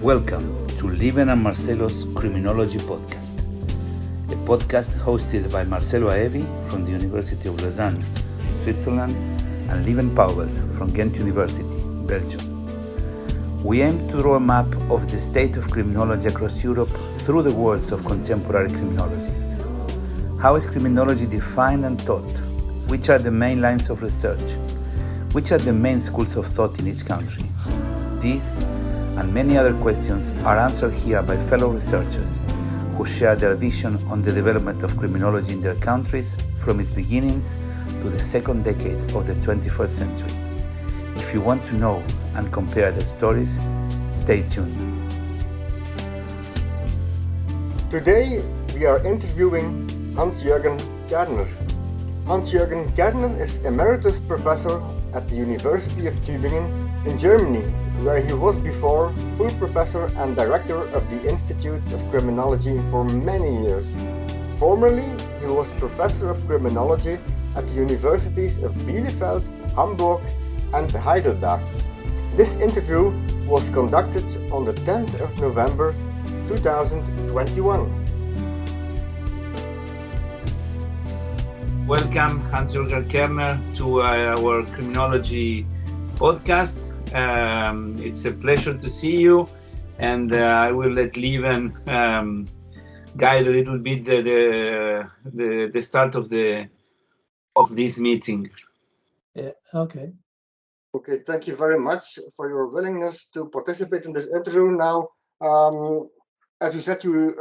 Welcome to Lieven and Marcelo's Criminology podcast, a podcast hosted by Marcelo Aevi from the University of Lausanne, Switzerland, and Lieven Pauwels from Ghent University, Belgium. We aim to draw a map of the state of criminology across Europe through the words of contemporary criminologists. How is criminology defined and taught? Which are the main lines of research? Which are the main schools of thought in each country? These and many other questions are answered here by fellow researchers who share their vision on the development of criminology in their countries from its beginnings to the second decade of the 21st century. If you want to know and compare their stories, stay tuned. Today we are interviewing Hans-Jürgen Kerner. Hans-Jürgen Kerner is Emeritus Professor at the University of Tübingen in Germany, where he was before full professor and director of the Institute of Criminology for many years. Formerly, he was Professor of Criminology at the Universities of Bielefeld, Hamburg, and Heidelberg. This interview was conducted on the 10th of November 2021. Welcome, Hans-Jürgen Kerner, to our criminology podcast. It's a pleasure to see you, and I will let Lieven guide a little bit the start of this meeting. Yeah. Okay. Okay, thank you very much for your willingness to participate in this interview. Now, as you said, you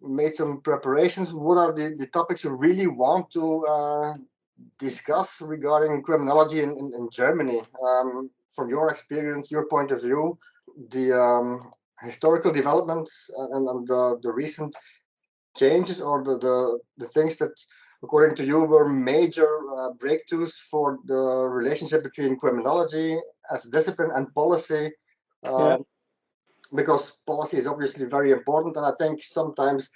made some preparations. What are the topics you really want to discuss regarding criminology in Germany? From your experience, your point of view, the historical developments and the recent changes, or the things that, according to you, were major breakthroughs for the relationship between criminology as discipline and policy. Because policy is obviously very important, and I think sometimes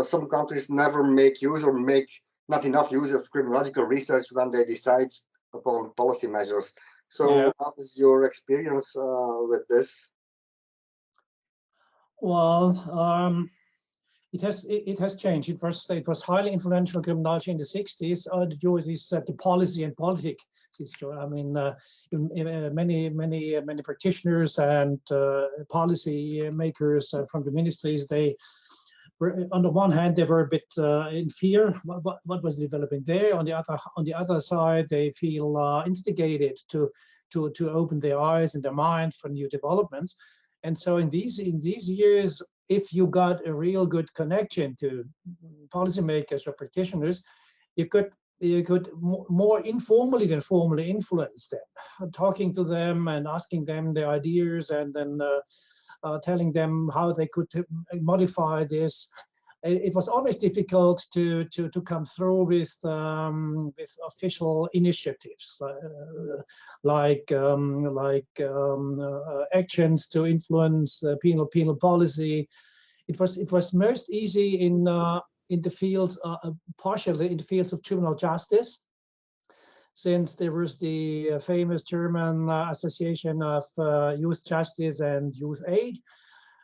some countries never make use or make not enough use of criminological research when they decide upon policy measures. So, How is your experience with this? Well, it has changed. It was highly influential criminology in the 60s. The policy and politics. I mean, many practitioners and policy makers from the ministries, they were, on the one hand, they were a bit in fear what was developing there. On the other side, they feel instigated to open their eyes and their mind for new developments. And so in these years, if you got a real good connection to policymakers or practitioners, you could more informally than formally influence them, talking to them and asking them their ideas, and then telling them how they could modify this. It was always difficult to come through with official initiatives like actions to influence penal policy. It was most easy in the fields, partially in the fields of juvenile justice, since there was the famous German Association of Youth Justice and Youth Aid,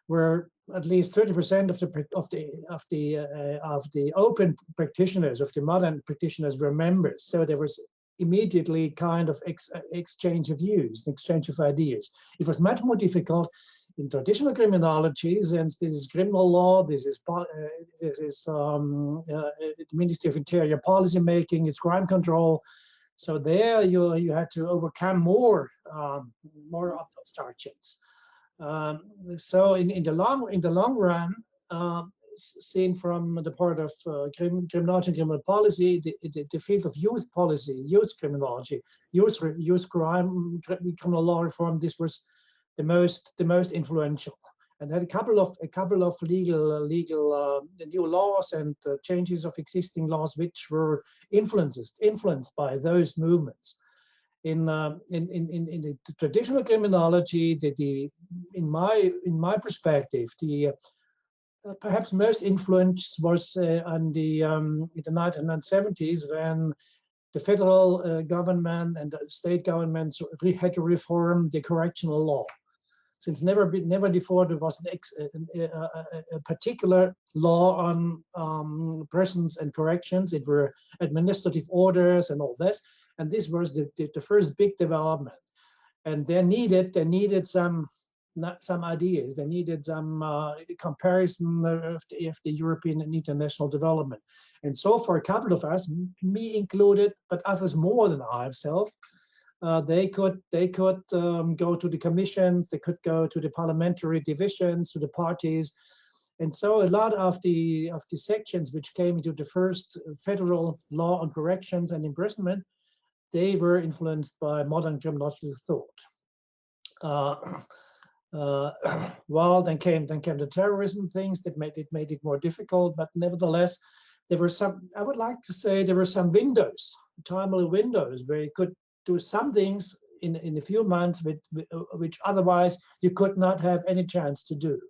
where at least 30% of the open practitioners, of the modern practitioners, were members. So there was immediately kind of exchange of views, exchange of ideas. It was much more difficult in traditional criminology, since this is criminal law, this is the Ministry of Interior policy making, it's crime control. So there you had to overcome more obstructions. So in the long run, seen from the part of criminology and criminal policy, the field of youth policy, youth criminology, youth crime, criminal law reform, this was the most influential, and had a couple of legal new laws and changes of existing laws which were influenced by those movements. In the traditional criminology, in my perspective, the perhaps most influence was in the 1970s, when the federal government and the state governments had to reform the correctional law. since never before there was a particular law on prisons and corrections. It were administrative orders and all this, and this was the first big development. And they needed some ideas. They needed some comparison of the European and international development. And so for a couple of us, me included, but others more than I myself, they could go to the commissions, they could go to the parliamentary divisions, to the parties. And so a lot of the sections which came into the first federal law on corrections and imprisonment, they were influenced by modern criminological thought. Well, then came the terrorism things that made it more difficult, but nevertheless, there were some, I would like to say, there were some windows, timely windows, where you could do some things in a few months which otherwise you could not have any chance to do.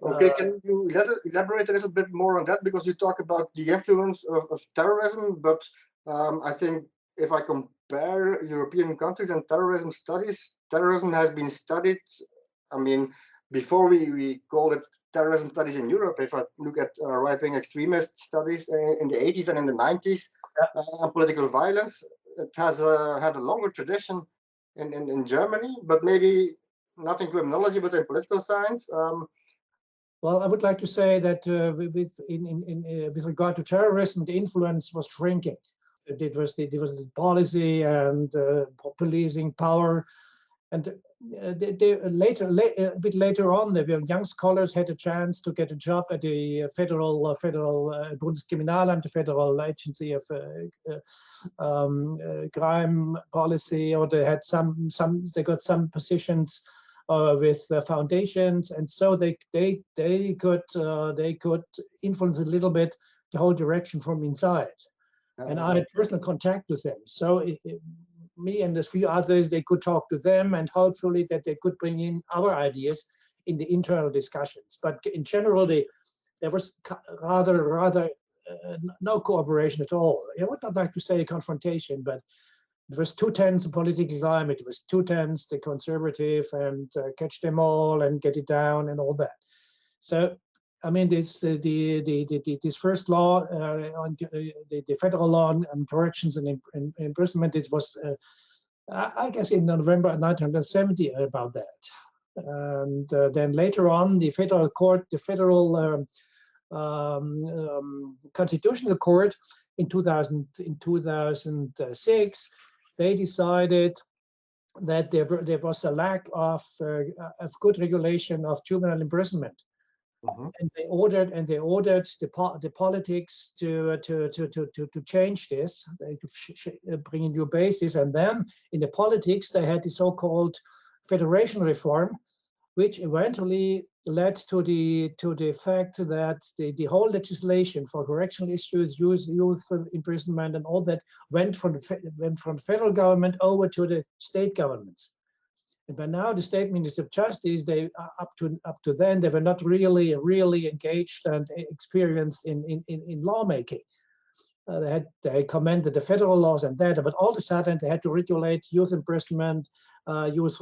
Okay, can you elaborate a little bit more on that? Because you talk about the influence of terrorism, but I think if I compare European countries and terrorism studies, terrorism has been studied, I mean, before we call it terrorism studies in Europe. If I look at right-wing extremist studies in the 80s and in the 90s, and political violence, it has had a longer tradition in Germany, but maybe not in criminology, but in political science. Well, I would like to say that with regard to terrorism, the influence was shrinking. It was the policy and policing power, and a bit later on, the young scholars had a chance to get a job at the federal Bundeskriminalamt, the federal agency of crime policy, or they had they got some positions with foundations, and so they could influence a little bit the whole direction from inside. And I had personal contact with them, so me and a few others, they could talk to them, and hopefully that they could bring in our ideas in the internal discussions. But in general, there was rather no cooperation at all. I would not like to say a confrontation, but it was too tense a political climate. It was too tense, the conservative, and catch them all and get it down and all that. So, I mean, this first law, on the federal law on corrections and imprisonment, it was, I guess, in November 1970 about that. And then later on, the federal court, the federal constitutional court, in 2006, they decided that there was a lack of good regulation of juvenile imprisonment. Mm-hmm. And they ordered the politics to change this, to bring in new basis. And then in the politics, they had the so-called federation reform, which eventually led to the fact that the whole legislation for correctional issues, youth imprisonment, and all that went from the federal government over to the state governments. And by now, the state minister of justice, they up to then, they were not really engaged and experienced in lawmaking. They commended the federal laws and that, but all of a sudden they had to regulate youth imprisonment, youth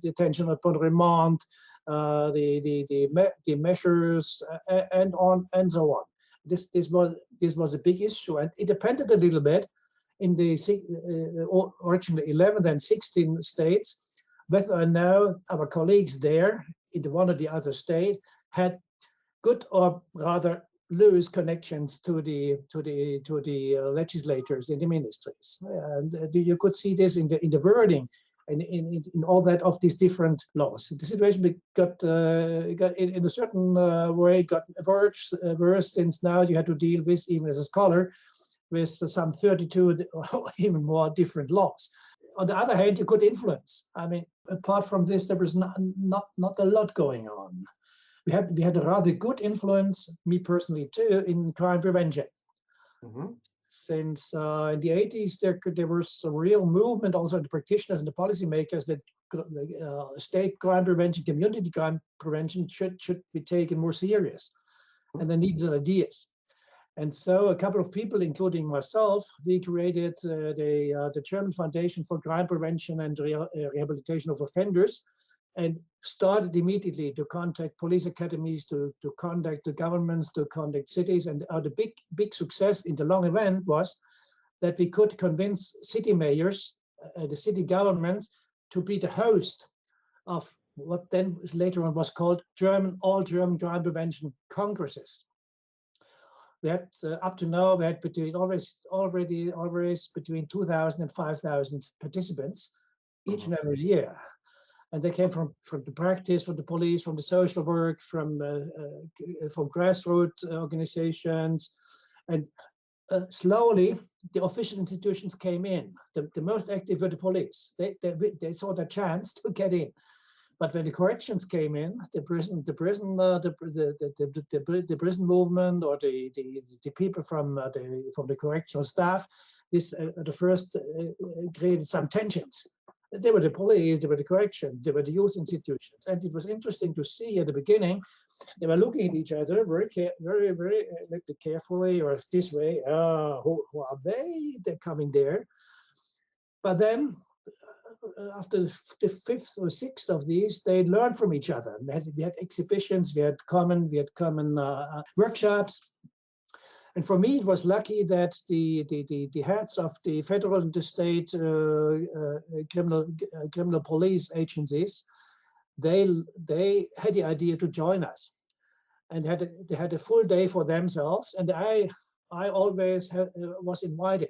detention upon remand, the measures, and on and so on. This was a big issue, and it depended a little bit in the originally 11 and 16 states whether or no our colleagues there in the one or the other state had good or rather loose connections to the legislators in the ministries. And you could see this in the wording and in all that of these different laws. The situation got in a certain way got worse, since now you had to deal with, even as a scholar, with some 32 or even more different laws. On the other hand, you could influence. I mean, apart from this, there was not a lot going on. We had a rather good influence, me personally too, in crime prevention. Mm-hmm. Since in the 80s, there was a real movement also in the practitioners and the policymakers that state crime prevention, community crime prevention should be taken more serious, and they needed ideas. And so a couple of people, including myself, we created the German Foundation for Crime Prevention and Rehabilitation of Offenders, and started immediately to contact police academies, to contact the governments, to contact cities. And the big success in the long event was that we could convince city mayors, the city governments, to be the host of what then later on was called all German crime prevention congresses. We had up to now we had always between 2,000 and 5,000 participants each and every year, and they came from the practice, from the police, from the social work, from grassroots organizations, and slowly the official institutions came in. The most active were the police. They saw the chance to get in. But when the corrections came in, the prison movement, or the people from the correctional staff, the first created some tensions. They were the police, they were the corrections, they were the youth institutions, and it was interesting to see at the beginning. They were looking at each other very carefully, or this way. Who are they? They're coming there. But then, after the fifth or sixth of these, they learned from each other. We had exhibitions, we had common workshops. And for me, it was lucky that the heads of the federal and the state criminal police agencies, they had the idea to join us, and they had a full day for themselves. And I always was invited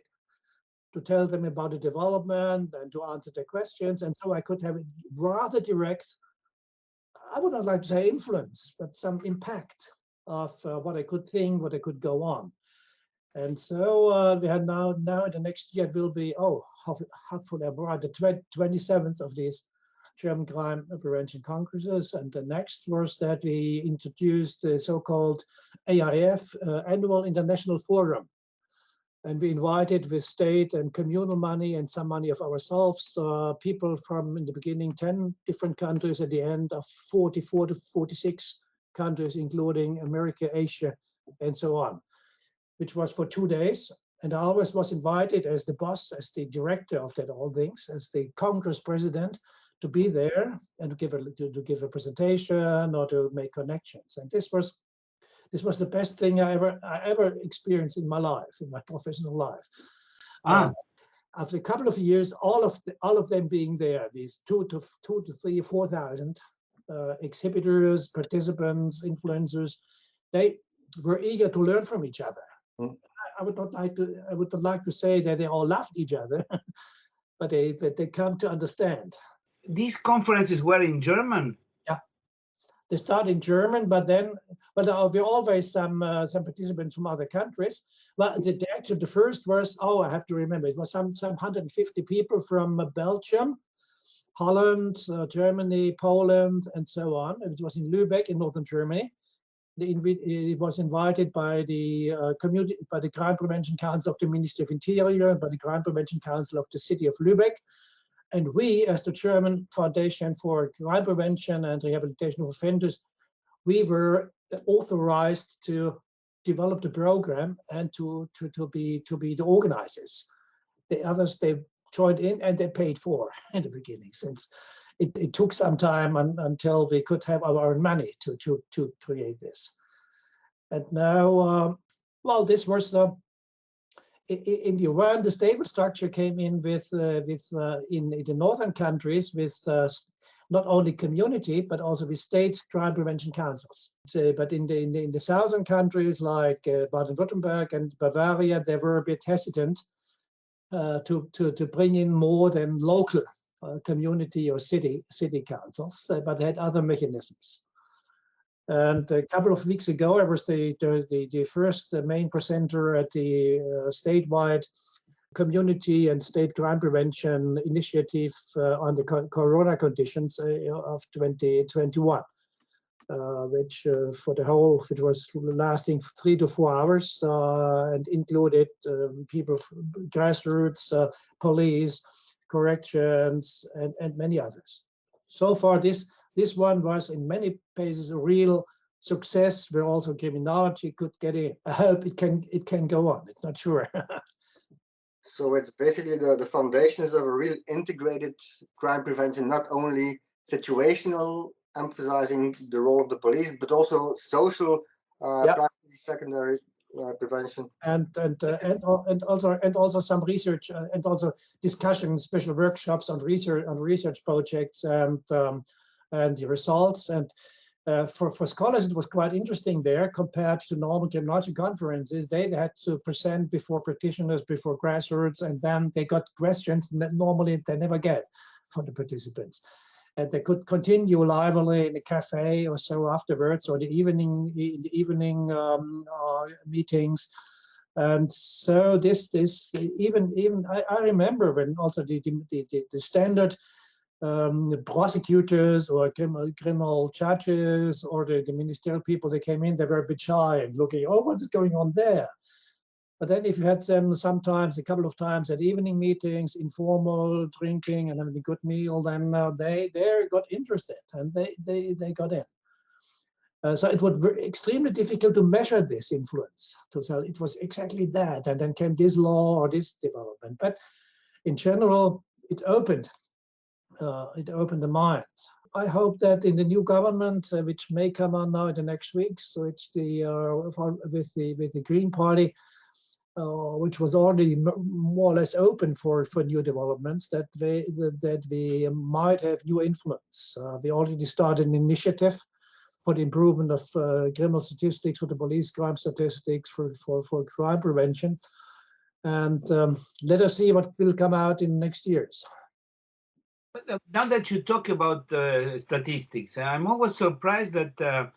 to tell them about the development and to answer their questions. And so I could have a rather direct, I would not like to say influence, but some impact of what I could think, what I could go on. And so we had now in the next year, it will be, hopefully the 27th of these German crime prevention congresses. And the next was that we introduced the so-called AIF, Annual International Forum. And we invited with state and communal money and some money of ourselves, people from, in the beginning, 10 different countries, at the end of 44 to 46 countries, including America, Asia, and so on, which was for 2 days. And I always was invited as the boss, as the director of that all things, as the Congress president, to be there and to give a presentation or to make connections. And this was the best thing I ever experienced in my life, in my professional life. After a couple of years, all of them being there, these 2,000 to 3,000 or 4,000 exhibitors, participants, influencers, they were eager to learn from each other. I would not like to say that they all loved each other, but they come to understand. These conferences were in German. They start in German, but there are always some participants from other countries. Well, the first was, I have to remember, it was some 150 people from Belgium, Holland, Germany, Poland, and so on. It was in Lübeck in northern Germany. It was invited by the by the Crime Prevention Council of the Ministry of Interior, by the Crime Prevention Council of the city of Lübeck. And we, as the German Foundation for Crime Prevention and Rehabilitation of Offenders, we were authorized to develop the program and to be the organizers. The others, they joined in and they paid for in the beginning, since it took some time until we could have our own money to create this. And now, this was in the UN, the stable structure came in in the northern countries with not only community but also with state crime prevention councils. But in the southern countries like Baden-Württemberg and Bavaria, they were a bit hesitant to bring in more than local community or city councils, but they had other mechanisms. And a couple of weeks ago, I was the first main presenter at the statewide community and state crime prevention initiative on the corona conditions of 2021, which which was lasting 3 to 4 hours and included people, grassroots, police, corrections, and many others. So far, this one was in many places a real success, where also criminology could get in. I hope it can go on. It's not sure. So it's basically the foundations of a real integrated crime prevention, not only situational, emphasizing the role of the police, but also social, primary, secondary prevention. And also some research and also discussion, special workshops on research projects and the results. And for scholars, it was quite interesting there compared to normal criminology conferences. They had to present before practitioners, before grassroots, and then they got questions that normally they never get from the participants. And they could continue lively in a cafe or so afterwards, or the evening meetings. And so this even I remember when also the standard prosecutors or criminal judges or the ministerial people, they came in, they were a bit shy and looking, oh, what is going on there? But then if you had them sometimes, a couple of times at evening meetings, informal drinking and having a good meal, then they got interested and they got in. So it was extremely difficult to measure this influence. So it was exactly that, and then came this law or this development. But in general, it opened the mind. I hope that in the new government, which may come on now in the next weeks, so it's with the Green Party, which was already more or less open for new developments, that we might have new influence. We already started an initiative for the improvement of criminal statistics, for the police crime statistics, for crime prevention. And let us see what will come out in next years. Now that you talk about statistics, I'm always surprised that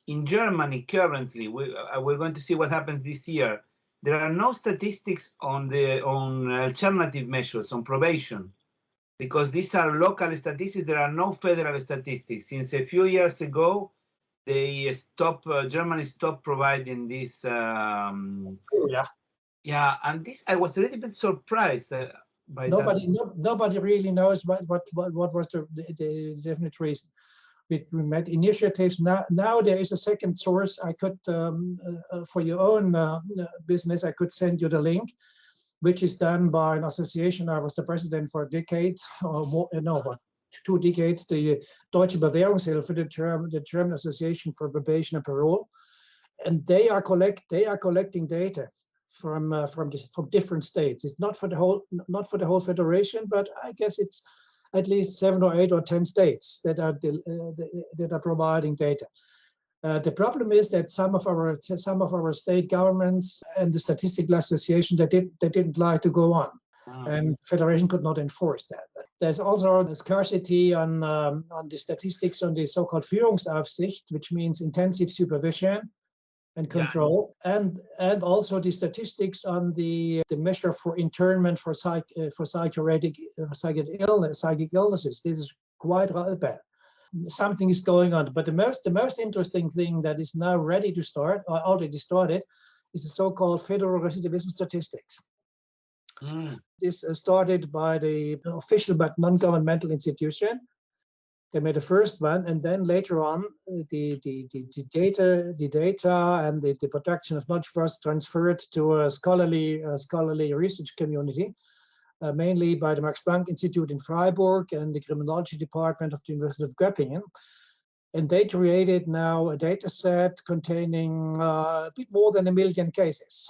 in Germany currently, we're going to see what happens this year. There are no statistics on alternative measures, on probation, because these are local statistics. There are no federal statistics. Since a few years ago, Germany stopped providing this. Yeah, and this I was a little bit surprised by that. Nobody really knows what was the definite reason. We met initiatives. Now there is a second source. I could, for your own business, I could send you the link, which is done by an association. I was the president for a decade, or more, for 2 decades, the Deutsche Bewährungshilfe, the German Association for Probation and Parole, and they are collecting data from different states. It's not for the whole federation, but I guess it's at least 7 or 8 or 10 states that are providing data. The problem is that some of our state governments and the Statistical Association they didn't like to go on, and federation could not enforce that. There's also a scarcity on the statistics on the so-called Führungsaufsicht, which means intensive supervision and control, and also the statistics on the measure for internment for psychic illnesses. This is quite bad. Something is going on, but the most interesting thing that is now ready to start, or already started, is the so-called federal recidivism statistics. This started by the official but non-governmental institution. They made the first one, and then later on, the data and the production of knowledge was transferred to a scholarly research community, mainly by the Max Planck Institute in Freiburg and the Criminology Department of the University of Tübingen. And they created now a data set containing a bit more than 1 million cases,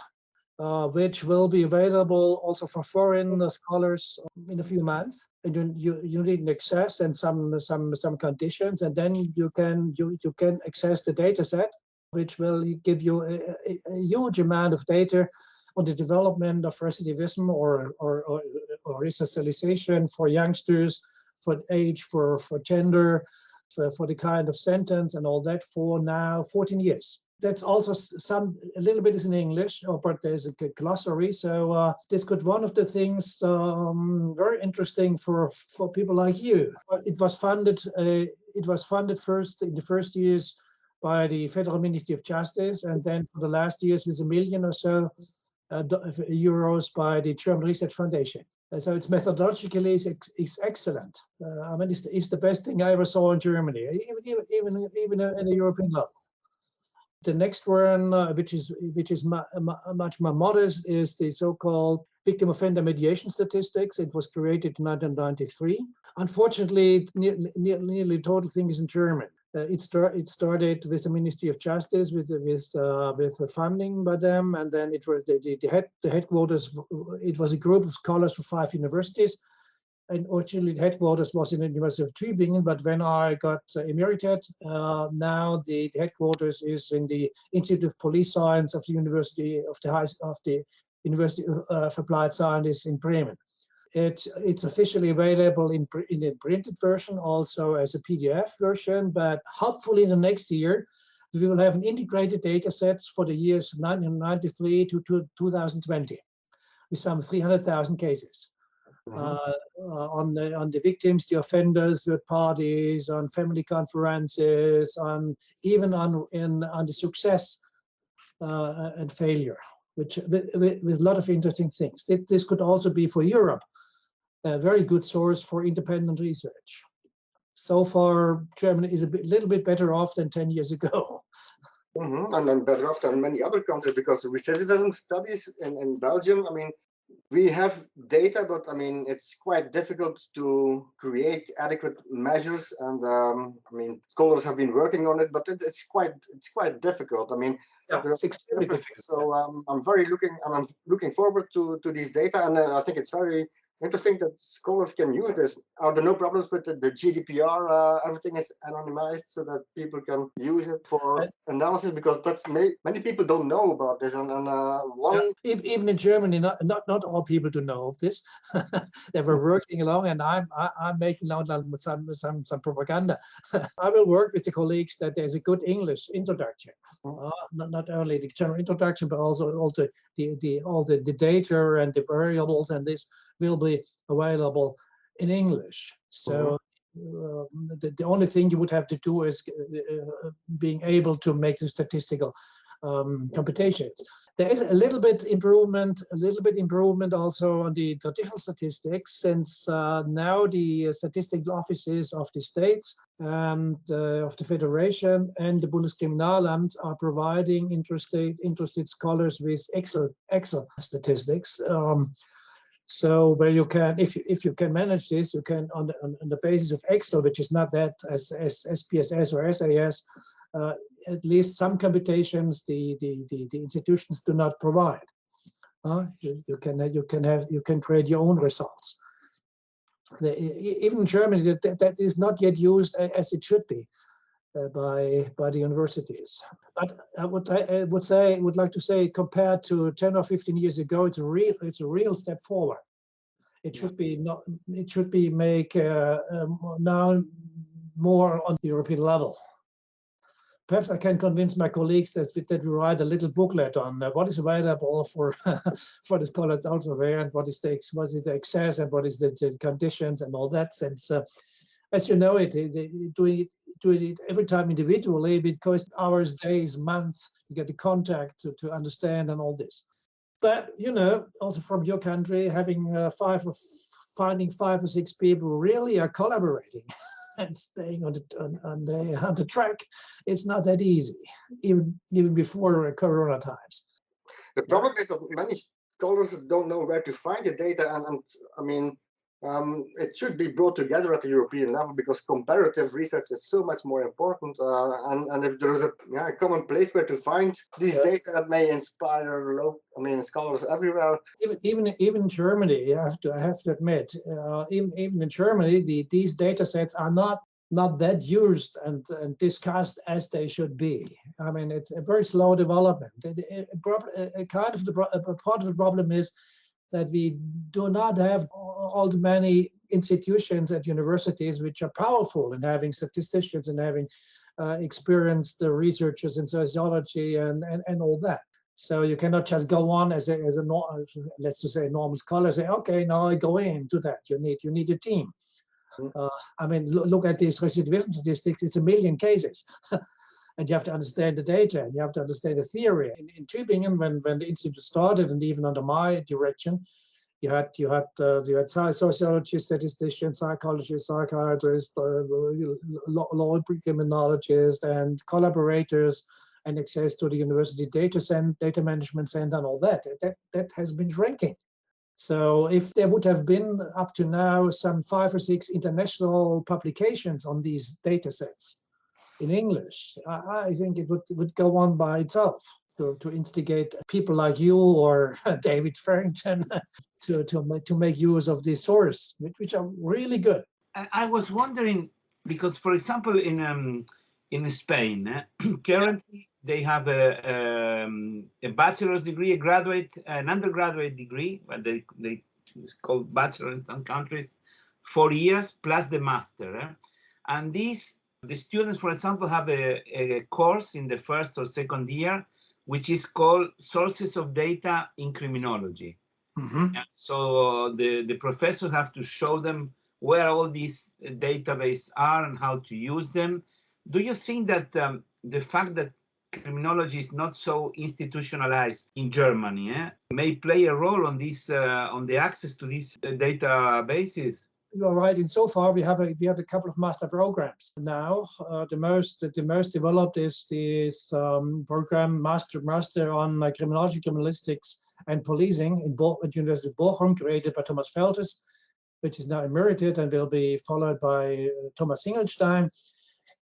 which will be available also for foreign scholars in a few months. And you need an access and some conditions, and then you can access the data set, which will give you a huge amount of data on the development of recidivism or resocialization for youngsters, for age, for gender, for the kind of sentence and all that for now 14 years. That's also a little bit is in English, but there's a glossary. So this could one of the things very interesting for people like you. It was funded first in the first years by the Federal Ministry of Justice, and then for the last years with €1 million or so by the German Research Foundation. So it's methodologically is excellent. I mean, it's the best thing I ever saw in Germany, even at a European level. The next one, which is much more modest, is the so-called victim offender mediation statistics. It was created in 1993. Unfortunately, nearly total thing is in German. It started with the Ministry of Justice with the funding by them, and then it was the headquarters. It was a group of scholars from 5 universities, and originally the headquarters was in the University of Tübingen. But when I got emerited, now the headquarters is in the Institute of Police Science of the University of the University of Applied Sciences in Bremen. It's officially available in a printed version, also as a PDF version, but hopefully in the next year, we will have an integrated data sets for the years 1993 to 2020, with some 300,000 cases. On the victims, the offenders, the parties, on family conferences, even on the success and failure, with a lot of interesting things. This could also be for Europe a very good source for independent research. So far, Germany is a little bit better off than 10 years ago. And then better off than many other countries, because the recidivism studies in Belgium, I mean, we have data, but I mean, it's quite difficult to create adequate measures. And I mean, scholars have been working on it, but it's quite difficult. I mean, it's extremely difficult. So I'm looking forward to these data, and I think it's very interesting that scholars can use this. Are there no problems with the GDPR? Everything is anonymized so that people can use it for analysis, because many people don't know about this. And even in Germany, not all people do know of this. They were working along, and I'm making out some propaganda. I will work with the colleagues that there's a good English introduction, not only the general introduction, but also all the data and the variables, and this will be available in English. So the only thing you would have to do is being able to make the statistical computations. There is a little bit improvement also on the traditional statistics, since now the statistical offices of the states and of the Federation and the Bundeskriminalamt are providing interested scholars with Excel statistics. So where you can, if you can manage this, you can on the basis of Excel, which is not that as SPSS or SAS, at least some computations the institutions do not provide. You can create your own results. Even in Germany, that is not yet used as it should be by the universities. But I would like to say, compared to 10 or 15 years ago, it's a real step forward. It should be make now more on the European level. Perhaps I can convince my colleagues that we write a little booklet on what is available for the scholars out there, and what is the access, and what is the conditions and all that. Since as you know, doing it every time individually, it costs hours, days, months. You get the contact to understand and all this. But also from your country, having finding 5 or 6 people who really are collaborating and staying on the track, it's not that easy, even before Corona times. The problem is that many scholars don't know where to find the data, and I mean, it should be brought together at the European level, because comparative research is so much more important. And if there is a common place where to find these data, that may inspire scholars everywhere. Even in Germany, I have to admit, even in Germany, these data sets are not that used and discussed as they should be. I mean, it's a very slow development. Part of the problem is that we do not have all the many institutions at universities which are powerful in having statisticians and having experienced researchers in sociology and all that. So you cannot just go on as a let's just say normal scholar, say, okay, now I go into that. You need a team. I mean, look at these recidivism statistics. It's 1 million cases. And you have to understand the data, and you have to understand the theory. In Tübingen, when the institute started, and even under my direction, you had sociologists, statisticians, psychologists, psychiatrists, law criminologists, and collaborators, and access to the university data management center, and all that. That has been shrinking. So if there would have been up to now some 5 or 6 international publications on these data sets in English, I think it would go on by itself to instigate people like you or David Farrington to make use of this source, which are really good. I was wondering, because, for example, in Spain, currently they have a bachelor's degree, an undergraduate degree, but it's called bachelor in some countries, 4 years plus the master. And the students, for example, have a course in the first or second year, which is called Sources of Data in Criminology. Mm-hmm. So the professors have to show them where all these databases are and how to use them. Do you think that the fact that criminology is not so institutionalized in Germany may play a role on this, on the access to these databases? You're right. Insofar, we have a couple of master programs now. The most developed is this program master on criminology, criminalistics, and policing at University of Bochum, created by Thomas Feltes, which is now emeritus and will be followed by Thomas Singelstein.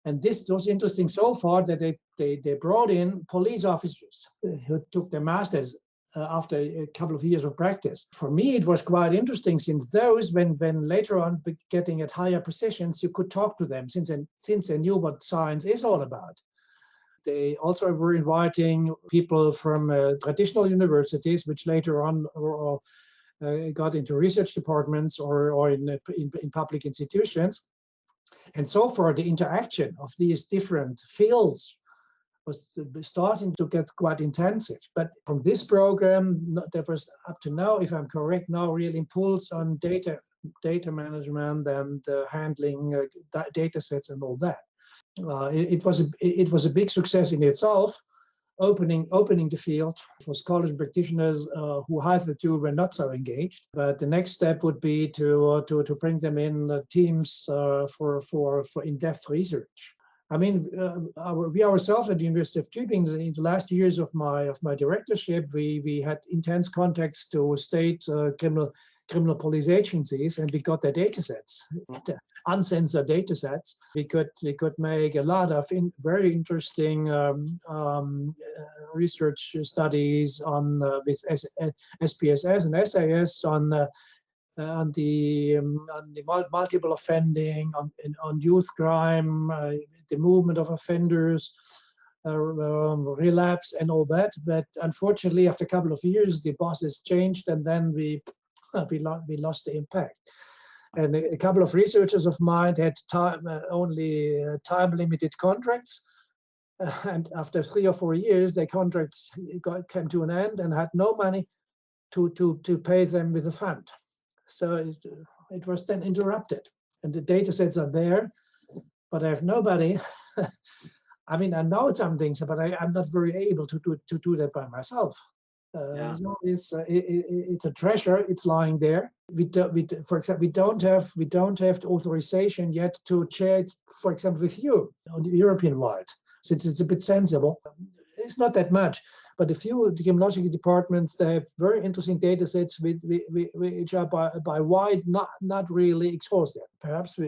And this was interesting so far that they brought in police officers who took their masters after a couple of years of practice. For me, it was quite interesting, since those, when later on getting at higher positions, you could talk to them since they knew what science is all about. They also were inviting people from traditional universities, which later on got into research departments or in public institutions. And so far, the interaction of these different fields was starting to get quite intensive. But from this program, there was up to now, if I'm correct, now real impulse on data management and handling data sets and all that. It was a big success in itself, opening the field for scholars and practitioners who hitherto were not so engaged. But the next step would be to bring them in teams for in-depth research. I mean, we ourselves at the University of Tübingen, in the last years of my directorship, we had intense contacts to state criminal police agencies, and we got their data sets, uncensored data sets. We could make a lot of very interesting research studies on with SPSS and SAS on the multiple offending, on youth crime, the movement of offenders, relapse and all that. But unfortunately, after a couple of years, the bosses changed, and then we lost the impact. And a couple of researchers of mine had only time-limited contracts, and after 3 or 4 years, their contracts came to an end and had no money to pay them with a fund. So it was then interrupted, and the data sets are there, but I have nobody. I mean, I know some things, but I'm not very able to do that by myself. So it's a treasure. It's lying there. For example, we don't have the authorization yet to share it, for example, with you on the European wide, since it's a bit sensible. It's not that much, but a few criminology departments, they have very interesting data sets which are by wide not really exhausted. Perhaps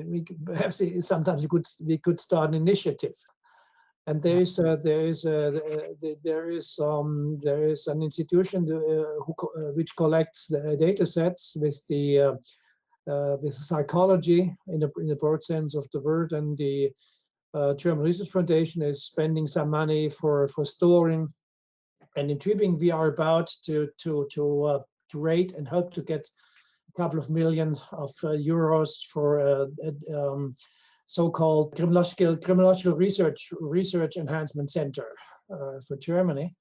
sometimes we could start an initiative. And there is an institution which collects the data sets with psychology in the broad sense of the word, and the German Research Foundation is spending some money for storing. And in Tübingen, we are about to rate and hope to get a couple of million of euros for so-called criminological research enhancement center for Germany,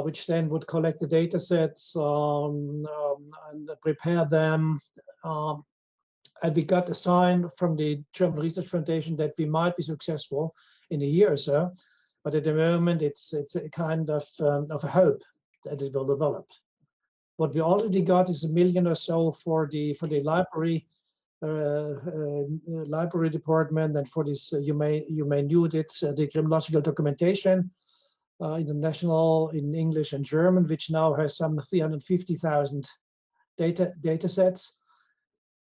which then would collect the data sets and prepare them. And we got a sign from the German Research Foundation that we might be successful in a year or so, but at the moment it's a kind of a hope that it will develop. What we already got is $1 million or so for the library. Library department, and for this you may knew it, the criminological documentation, international in English and German, which now has some 350,000 data sets.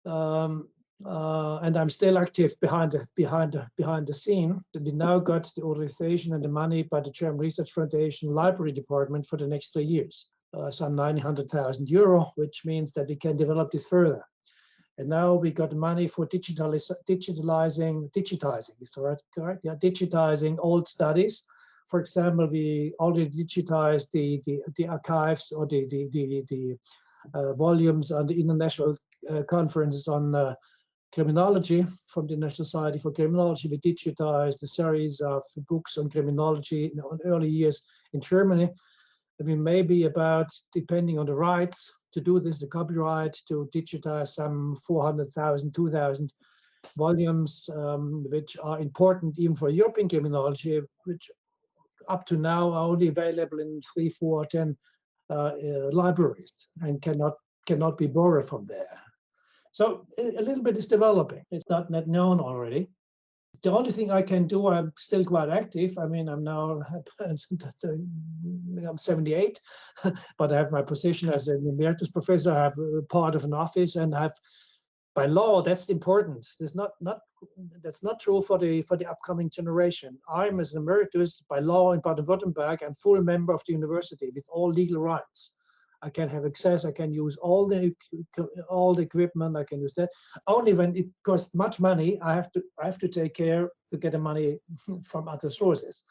And I'm still active behind the scene. We now got the authorization and the money by the German Research Foundation Library Department for the next 3 years, some 900,000 euro, which means that we can develop this further. And now we got money for digitizing, is that correct? Yeah, digitizing old studies. For example, we already digitized the archives or the volumes on the international conferences on criminology from the National Society for Criminology. We digitized a series of books on criminology in early years in Germany. And we may be about, depending on the rights to do this, the copyright, to digitize some 400,000, 2,000 volumes, which are important even for European criminology, which up to now are only available in 3, 4, 10 libraries and cannot be borrowed from there. So a little bit is developing. It's not known already. The only thing I can do, I'm still quite active. I mean, I'm 78, but I have my position as an Emeritus Professor. I have a part of an office and have, by law, that's important. That's not true for the upcoming generation. I'm, as an Emeritus, by law in Baden-Württemberg, I'm full member of the university with all legal rights. I can have access, I can use all the equipment, I can use that. Only when it costs much money, I have to take care to get the money from other sources.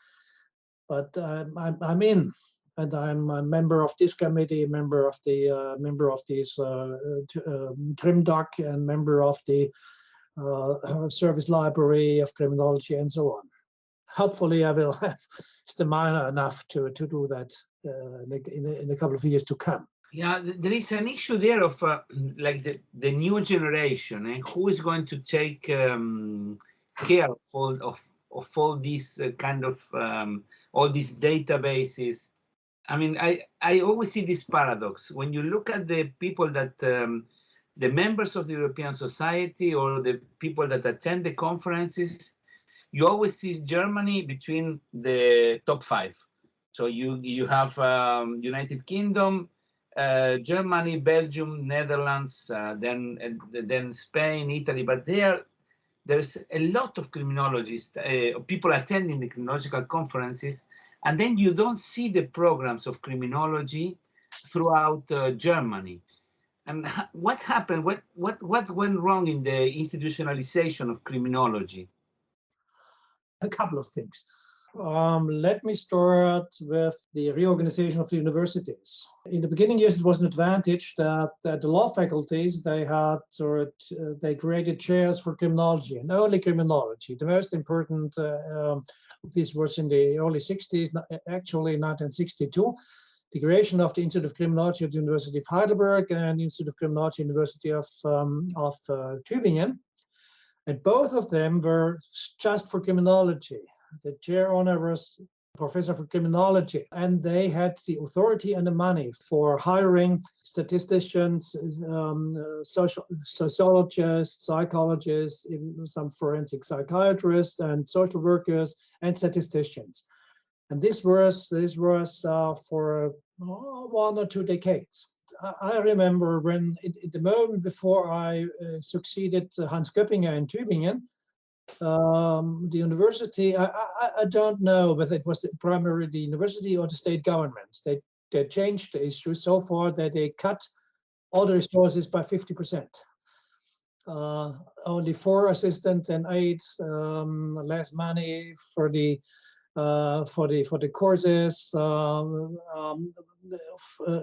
But I'm in, and I'm a member of this committee, member of this CrimDoc, and member of the Service Library of Criminology, and so on. Hopefully, I will have stamina enough to do that in a couple of years to come. Yeah, there is an issue there of like the new generation and who is going to take care of all these kind of all these databases. I mean, I always see this paradox when you look at the people that the members of the European Society or the people that attend the conferences. You always see Germany between the top 5. So you have United Kingdom, Germany, Belgium, Netherlands, then Spain, Italy. But there's a lot of criminologists, people attending the criminological conferences, and then you don't see the programs of criminology throughout Germany. And what happened? What went wrong in the institutionalization of criminology? A couple of things. Let me start with the reorganization of the universities. In the beginning years, it was an advantage that the law faculties, they created chairs for criminology and early criminology. The most important of these was in the early 60s, actually 1962, the creation of the Institute of Criminology at the University of Heidelberg and the Institute of Criminology, University of Tübingen. And both of them were just for criminology. The chair owner was Professor for Criminology, and they had the authority and the money for hiring statisticians, sociologists, psychologists, some forensic psychiatrists, and social workers and statisticians. And this was for 1 or 2 decades. I remember when, at the moment before I succeeded Hans Köppinger in Tübingen, the university, I don't know whether it was primarily the university or the state government. They changed the issue so far that they cut all the resources by 50%. Only 4 assistants and 8, less money for the courses,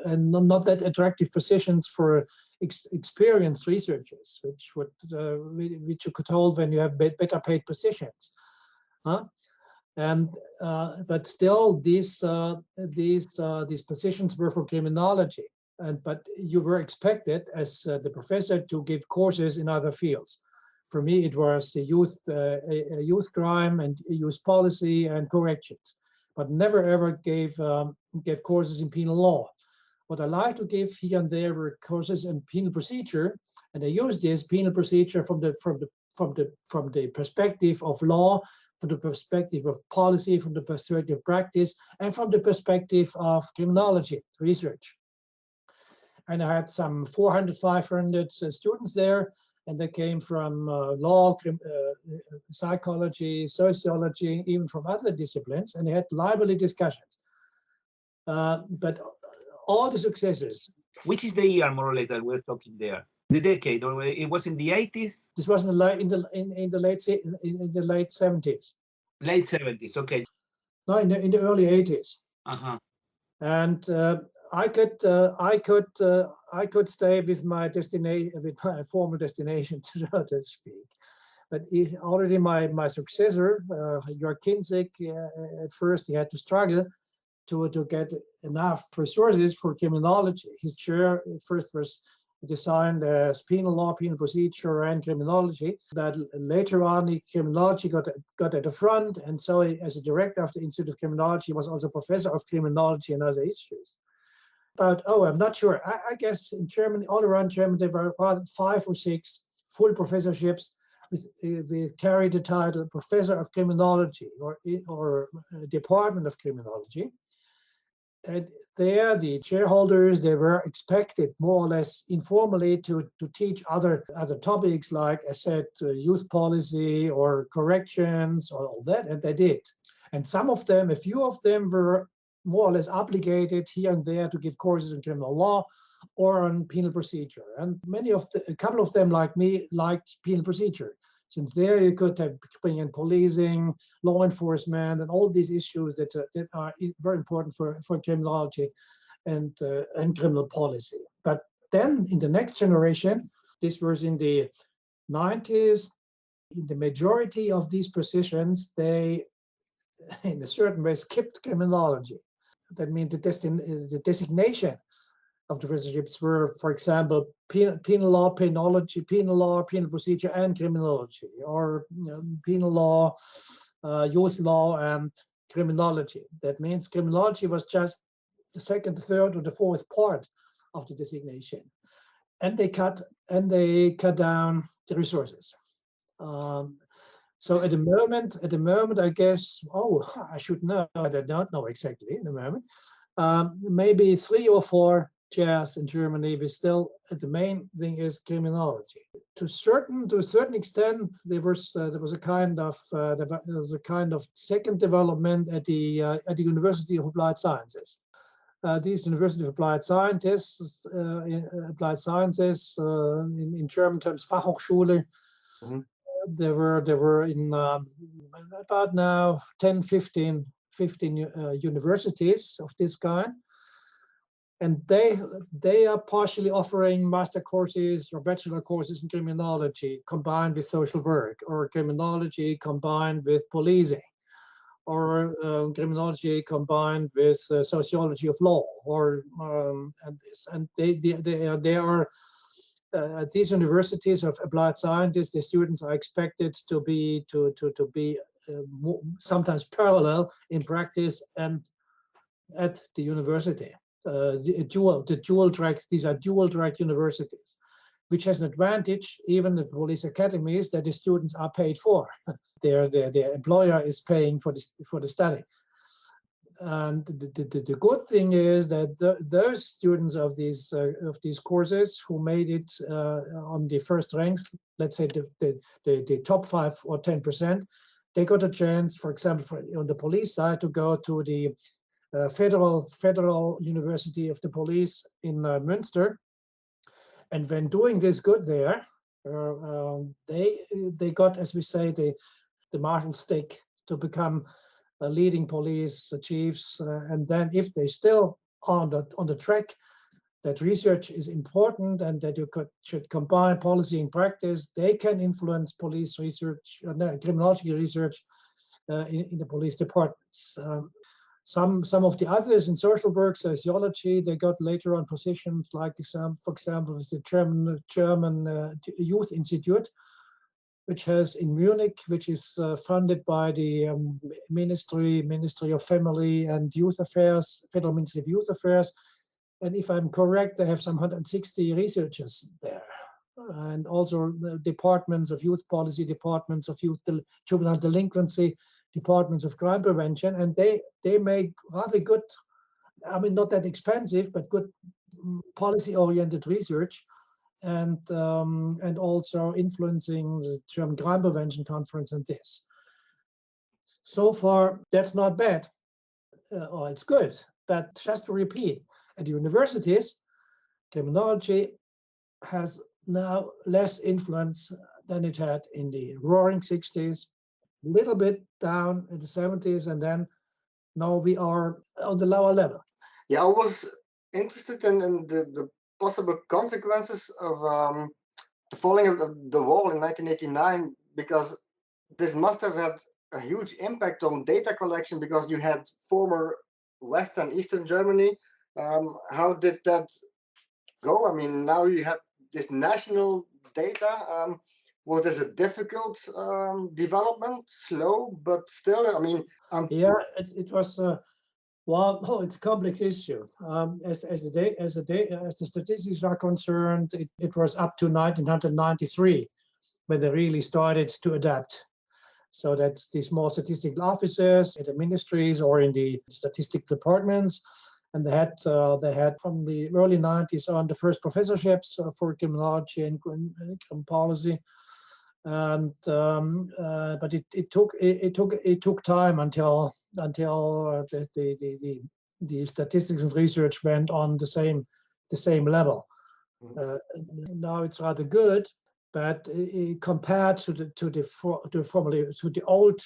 and not that attractive positions for experienced researchers, which you could hold when you have better paid positions. But still, these positions were for criminology, but you were expected as the professor to give courses in other fields. For me, it was youth crime and youth policy and corrections, but never ever gave courses in penal law. What I like to give here and there were courses in penal procedure, and I use this penal procedure from the perspective of law, from the perspective of policy, from the perspective of practice, and from the perspective of criminology research. And I had some 400, 500 students there, and they came from law, psychology, sociology, even from other disciplines, and they had lively discussions. But all the successes. Which is the year, more or less, that we're talking there? The decade, or it was in the 80s? This was in the late 70s. Late 70s, okay. No, in the early 80s. Uh-huh. And I could stay with my destination, with my former destination, to speak. But already my successor, Jörg Kinzig, at first he had to struggle to get enough resources for criminology. His chair at first was designed as penal law, penal procedure, and criminology. But later on, criminology got at the front, and so as a director of the Institute of Criminology, he was also professor of criminology and other issues. But I'm not sure. I guess in Germany, all around Germany, there were about 5 or 6 full professorships with carry the title Professor of Criminology or Department of Criminology. And there, the shareholders, they were expected more or less informally to teach other topics like, I said, youth policy or corrections or all that, and they did. And some of them, a few of them, were more or less obligated here and there to give courses in criminal law or on penal procedure. And a couple of them, like me, liked penal procedure, since there you could bring in policing, law enforcement, and all these issues that are very important for criminology and criminal policy. But then in the next generation, this was in the 90s, in the majority of these positions, they, in a certain way, skipped criminology. That means the designation of the professorships were, for example, penal law, penology, penal law, penal procedure, and criminology, or penal law, youth law, and criminology. That means criminology was just the second, third, or the fourth part of the designation, and they cut down the resources. So at the moment, I guess, I should know, but I don't know exactly in the moment. Maybe 3 or 4 chairs in Germany, we still, the main thing is criminology. To a certain extent, there was a kind of second development at the University of Applied Sciences. These University of Applied Sciences, in German terms, Fachhochschule. Mm-hmm. There were in about now 10, 15 universities of this kind. And they are partially offering master courses or bachelor courses in criminology combined with social work, or criminology combined with policing, or criminology combined with sociology of law, or they are at these universities of applied scientists. The students are expected to be sometimes parallel in practice and at the university. The dual track, these are dual track universities, which has an advantage, even at police academies, that the students are paid for. Their employer is paying for the study. And the good thing is that those students of these courses who made it on the first ranks, let's say the top 5 or 10%, they got a chance, for example, on the police side, to go to the Federal University of the Police in Münster. And when doing this good there, they got, as we say, the marshal stick to become leading police chiefs. And then if they still are on the track that research is important and that you should combine policy and practice, they can influence police research, criminology research in the police departments. Some of the others in social work, sociology, they got later on positions like, for example, the German Youth Institute, which has in Munich, which is funded by the Ministry of Family and Youth Affairs, Federal Ministry of Youth Affairs. And if I'm correct, they have some 160 researchers there. And also the departments of youth policy, departments of juvenile delinquency, departments of crime prevention, and they make rather good, I mean, not that expensive, but good policy-oriented research, and also influencing the German crime prevention conference and this. So far, that's not bad, or it's good. But just to repeat, at the universities, criminology has now less influence than it had in the roaring 60s, a little bit down in the 70s, and then now we are on the lower level. Yeah, I was interested in the possible consequences of the falling of the wall in 1989, because this must have had a huge impact on data collection, because you had former West and Eastern Germany. How did that go? I mean, now you have this national data. Was this a difficult development? Slow, but still, I mean... Yeah, it was... well, no, it's a complex issue. As the statistics are concerned, it was up to 1993 when they really started to adapt. So that's the small statistical offices in the ministries or in the statistic departments, and they had from the early 90s on the first professorships for criminology and crime policy. And but it took time until the statistics and research went on the same level. Now it's rather good, but compared to the old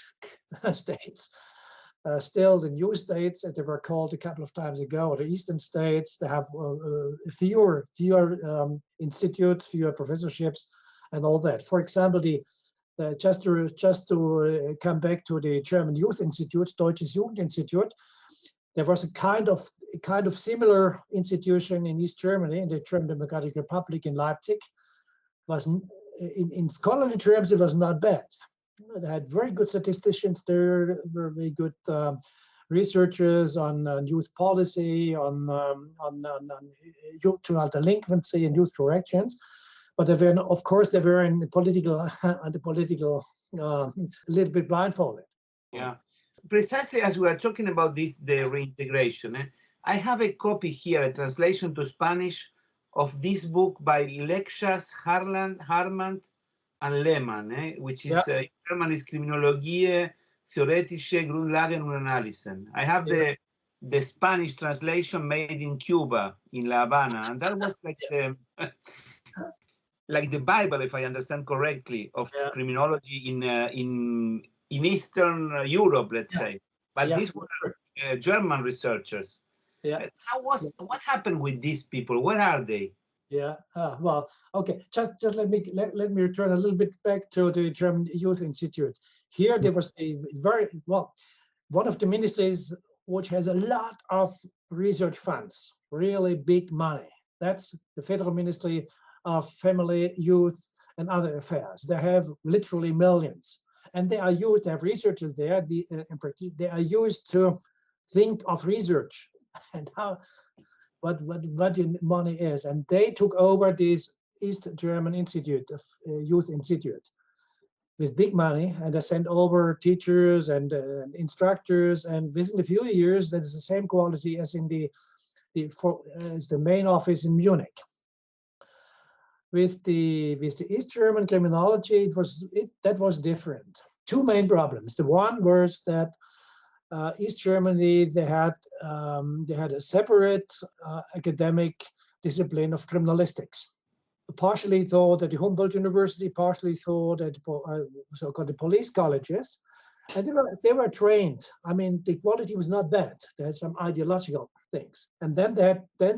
states, still the new states, as they were called a couple of times ago, or the eastern states, they have fewer institutes, fewer professorships, and all that. For example, just to come back to the German Youth Institute, Deutsches Jugendinstitut, there was a kind of similar institution in East Germany, in the German Democratic Republic in Leipzig. Was in scholarly terms, it was not bad. They had very good statisticians there, very good researchers on youth policy, on juvenile delinquency and youth corrections. But they were, of course, they were in the political, a little bit blindfolded. Yeah, precisely as we are talking about this, the reintegration. I have a copy here, a translation to Spanish of this book by Lexas, Harman, and Lehmann, which is German is Kriminologie, Theoretische Grundlagen und Analysen. I have the Spanish translation made in Cuba, in La Habana, and that was like the like the Bible, if I understand correctly, of criminology in Eastern Europe, let's say. But these were German researchers. Yeah. What happened with these people? Where are they? Yeah. Well, okay. Just let me return a little bit back to the German Youth Institute. Here there was a one of the ministries which has a lot of research funds, really big money. That's the Federal Ministry of Family, Youth, and Other Affairs. They have literally millions, and they are used. They have researchers there. They are used to think of research and how what money is. And they took over this East German Institute of Youth Institute with big money, and they sent over teachers and instructors. And within a few years, that is the same quality as in the main office in Munich. With the East German criminology, that was different. Two main problems. The one was that East Germany, they had a separate academic discipline of criminalistics. Partially thought at the Humboldt University, partially thought at so-called the police colleges, and they were trained. I mean, the quality was not bad. They had some ideological things, and then they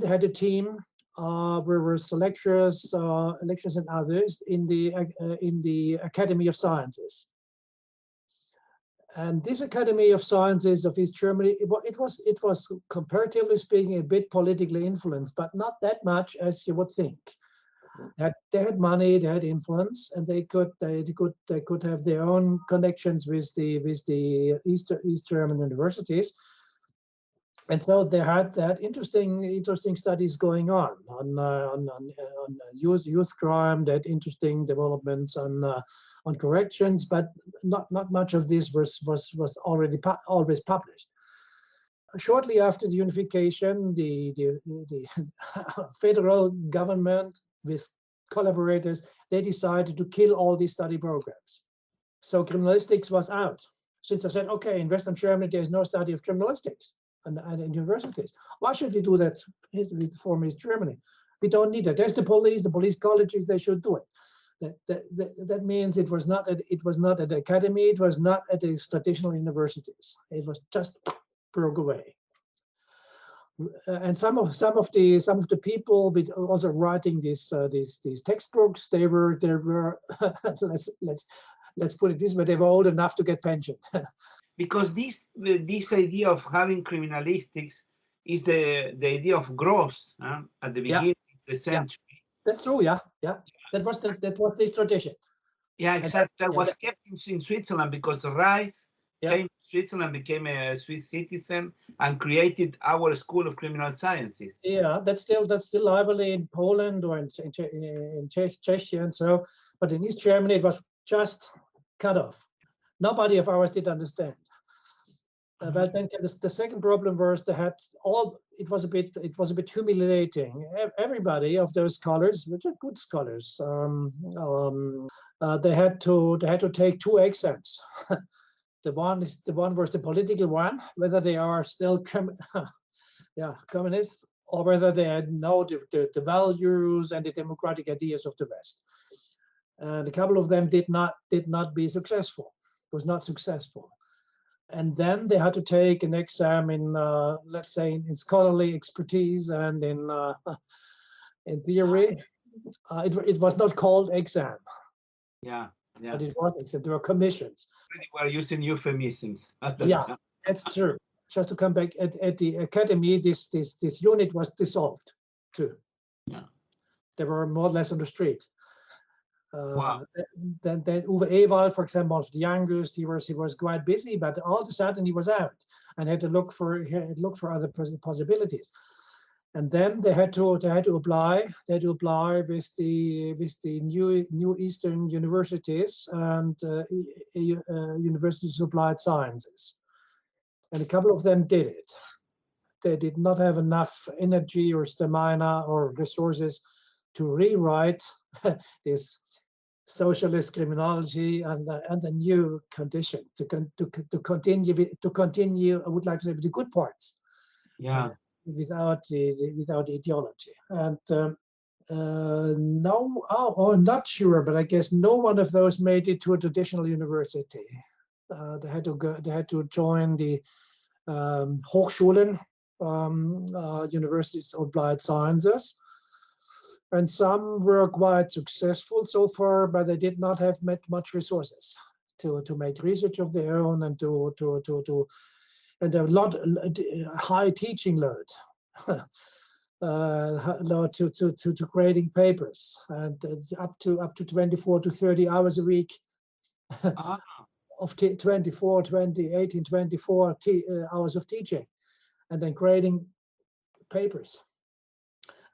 had a team where were lecturers and others in the Academy of Sciences. And this Academy of Sciences of East Germany, it was comparatively speaking a bit politically influenced, but not that much as you would think. They had money, they had influence, and they could have their own connections with the East German universities. And so they had interesting studies going on youth crime, that interesting developments on corrections, but not much of this was always published. shortly after the unification, the federal government with collaborators, they decided to kill all these study programs. So criminalistics was out. Since I said, okay, in Western Germany, there's no study of criminalistics and in universities. Why should we do that with former East Germany? We don't need it. There's the police colleges, they should do it. That means it was not at the academy, it was not at the traditional universities. It was just broke away. And some of the people with also writing these textbooks, they were let's put it this way, they were old enough to get pension. Because this idea of having criminalistics is the idea of growth at the beginning of the century. That's true. Yeah. That was this tradition. Yeah, exactly. That was kept in Switzerland because Rice came to Switzerland, became a Swiss citizen, and created our School of Criminal Sciences. Yeah, that's still lively in Poland or in Czechia and so. But in East Germany, it was just cut off. Nobody of ours did understand. But then the second problem was they had all. It was a bit humiliating. Everybody of those scholars, which are good scholars, they had to take 2 exams. The one was the political one, whether they are still communists or whether they know the values and the democratic ideas of the West. And a couple of them did not be successful. Was not successful. And then they had to take an exam in, let's say, in scholarly expertise and in theory. It was not called exam. Yeah. But it was exam. There were commissions. We were using euphemisms at that time. That's true. Just to come back at the academy, this unit was dissolved too. Yeah. They were more or less on the street. Wow. Then Uwe Ewald, for example, of the youngest, he was quite busy, but all of a sudden he was out and had to look for other possibilities. And then they had to apply with the new Eastern universities and universities of applied sciences. And a couple of them did it. They did not have enough energy or stamina or resources to rewrite this socialist criminology and a new condition to continue. I would like to say with the good parts. Yeah. Without the ideology. And no, I'm not sure, but I guess no one of those made it to a traditional university. They had to join the Hochschulen, universities of applied sciences. And some were quite successful so far, but they did not have much resources to make research of their own and and a lot high teaching load, to grading papers, and up to 24 to 30 hours a week of 24 hours of teaching, and then grading papers.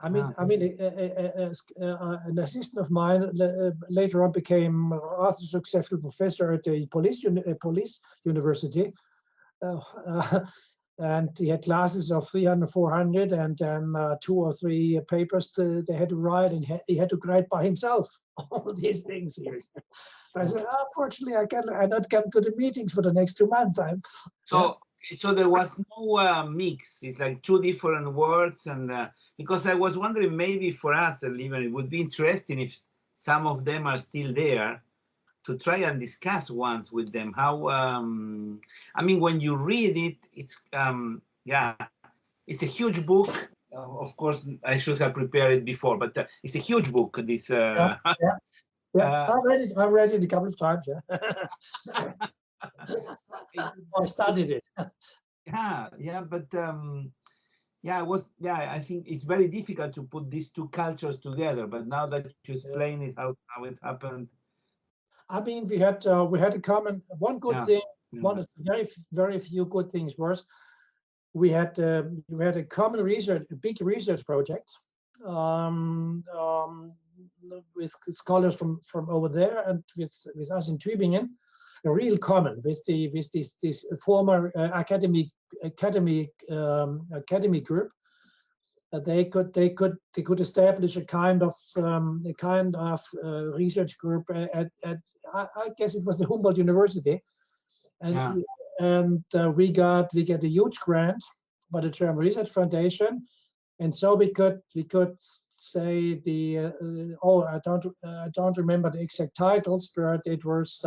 An assistant of mine later on became a successful professor at the police university, and he had classes of 300, 400, and then 2 or 3 papers they had to write, and he had to write by himself all these things here. I said, unfortunately, I not come to the meetings for the next 2 months. So there was no mix. It's like 2 different words, and because I was wondering, maybe for us, even it would be interesting if some of them are still there, to try and discuss once with them how. When you read it, it's it's a huge book. Of course, I should have prepared it before, but it's a huge book. This. I read it a couple of times. Yeah. I studied it. But I think it's very difficult to put these 2 cultures together. But now that you explain it, how it happened. We had a common one good thing. One of the very few good things was we had a common research, a big research project with scholars from over there and with us in Tübingen. real common with this former academy group. They could establish a kind of research group at I guess it was the Humboldt University, and we got a huge grant by the German Research Foundation, and so we could say the I don't remember the exact titles, but it was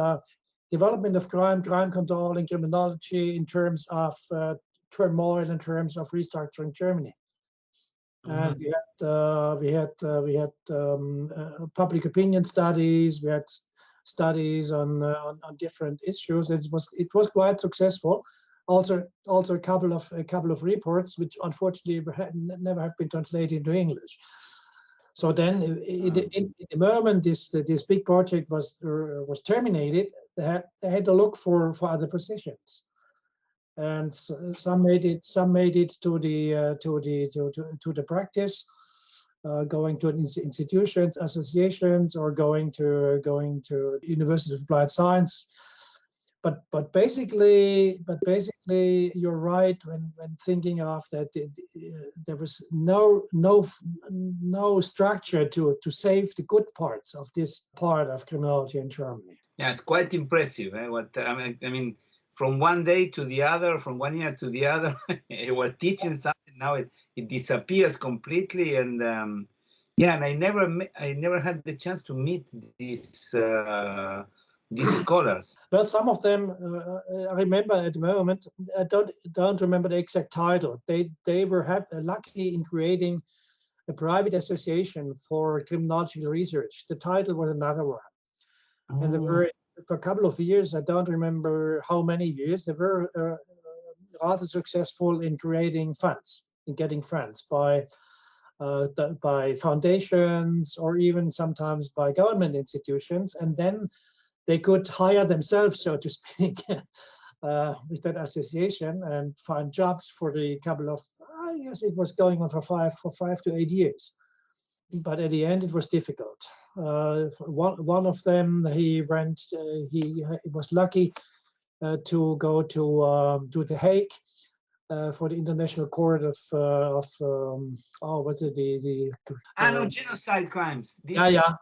development of crime control and criminology in terms of turmoil, in terms of restructuring Germany. And we had public opinion studies. We had studies on different issues. It was quite successful. Also a couple of reports, which unfortunately never have been translated into English. So then, in the moment this big project was terminated, they had to look for other positions. And some made it to the practice, going to institutions, associations, or going to University of Applied Science. But basically, you're right when thinking of that. There was no structure to save the good parts of this part of criminology in Germany. Yeah, it's quite impressive. What I mean. From one day to the other, from one year to the other, we're teaching something, now it disappears completely. And and I never had the chance to meet these scholars. Well, some of them I remember at the moment. I don't remember the exact title. They were lucky in creating a private association for criminological research. The title was another one, and they were. For a couple of years, I don't remember how many years, they were rather successful in getting funds by foundations or even sometimes by government institutions, and then they could hire themselves, so to speak, with that association and find jobs for the couple of. I guess it was going on for 5 to 8 years. But at the end, it was difficult. One of them, he was lucky to go to The Hague for the International Court of what's it, genocide crimes. Yeah.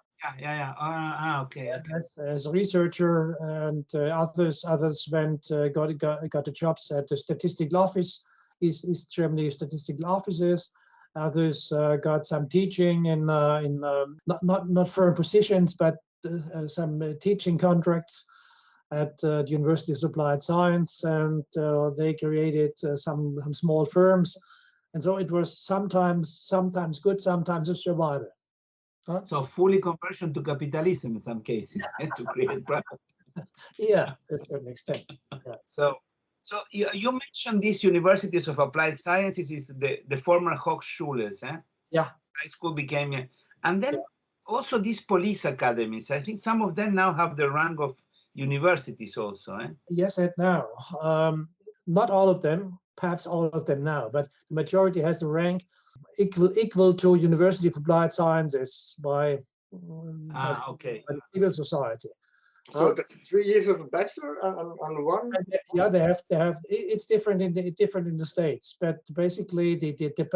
Okay. As a researcher, and others went got the jobs at the statistical office, East Germany statistical offices. Others got some teaching in not firm positions, but some teaching contracts at the University of Applied Science, and they created some small firms, and so it was sometimes good, sometimes a survival. So fully conversion to capitalism in some cases to create profit. Yeah, to a certain extent. Yeah. So you mentioned these universities of applied sciences is the former Hochschules, eh? Yeah. High school became, and then also these police academies. I think some of them now have the rank of universities also, eh? Yes, and now. Not all of them, perhaps all of them now, but the majority has the rank equal to University of Applied Sciences by the civil society. So that's 3 years of a bachelor and one. Yeah, they have. It's different in the States, but basically the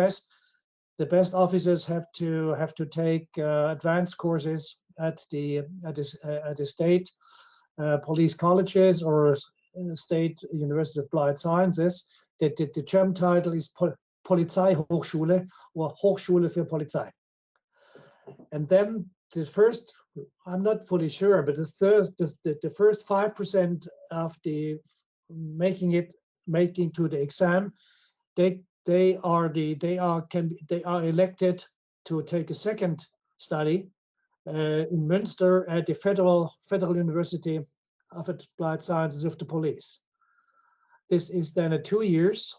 best officers have to take advanced courses at the state police colleges or state University of Applied Sciences. The German title is Polizeihochschule or Hochschule für Polizei. And then the first, I'm not fully sure, but the first 5% of the making to the exam, they are elected to take a second study in Münster at the Federal University of Applied Sciences of the Police. This is then a 2 years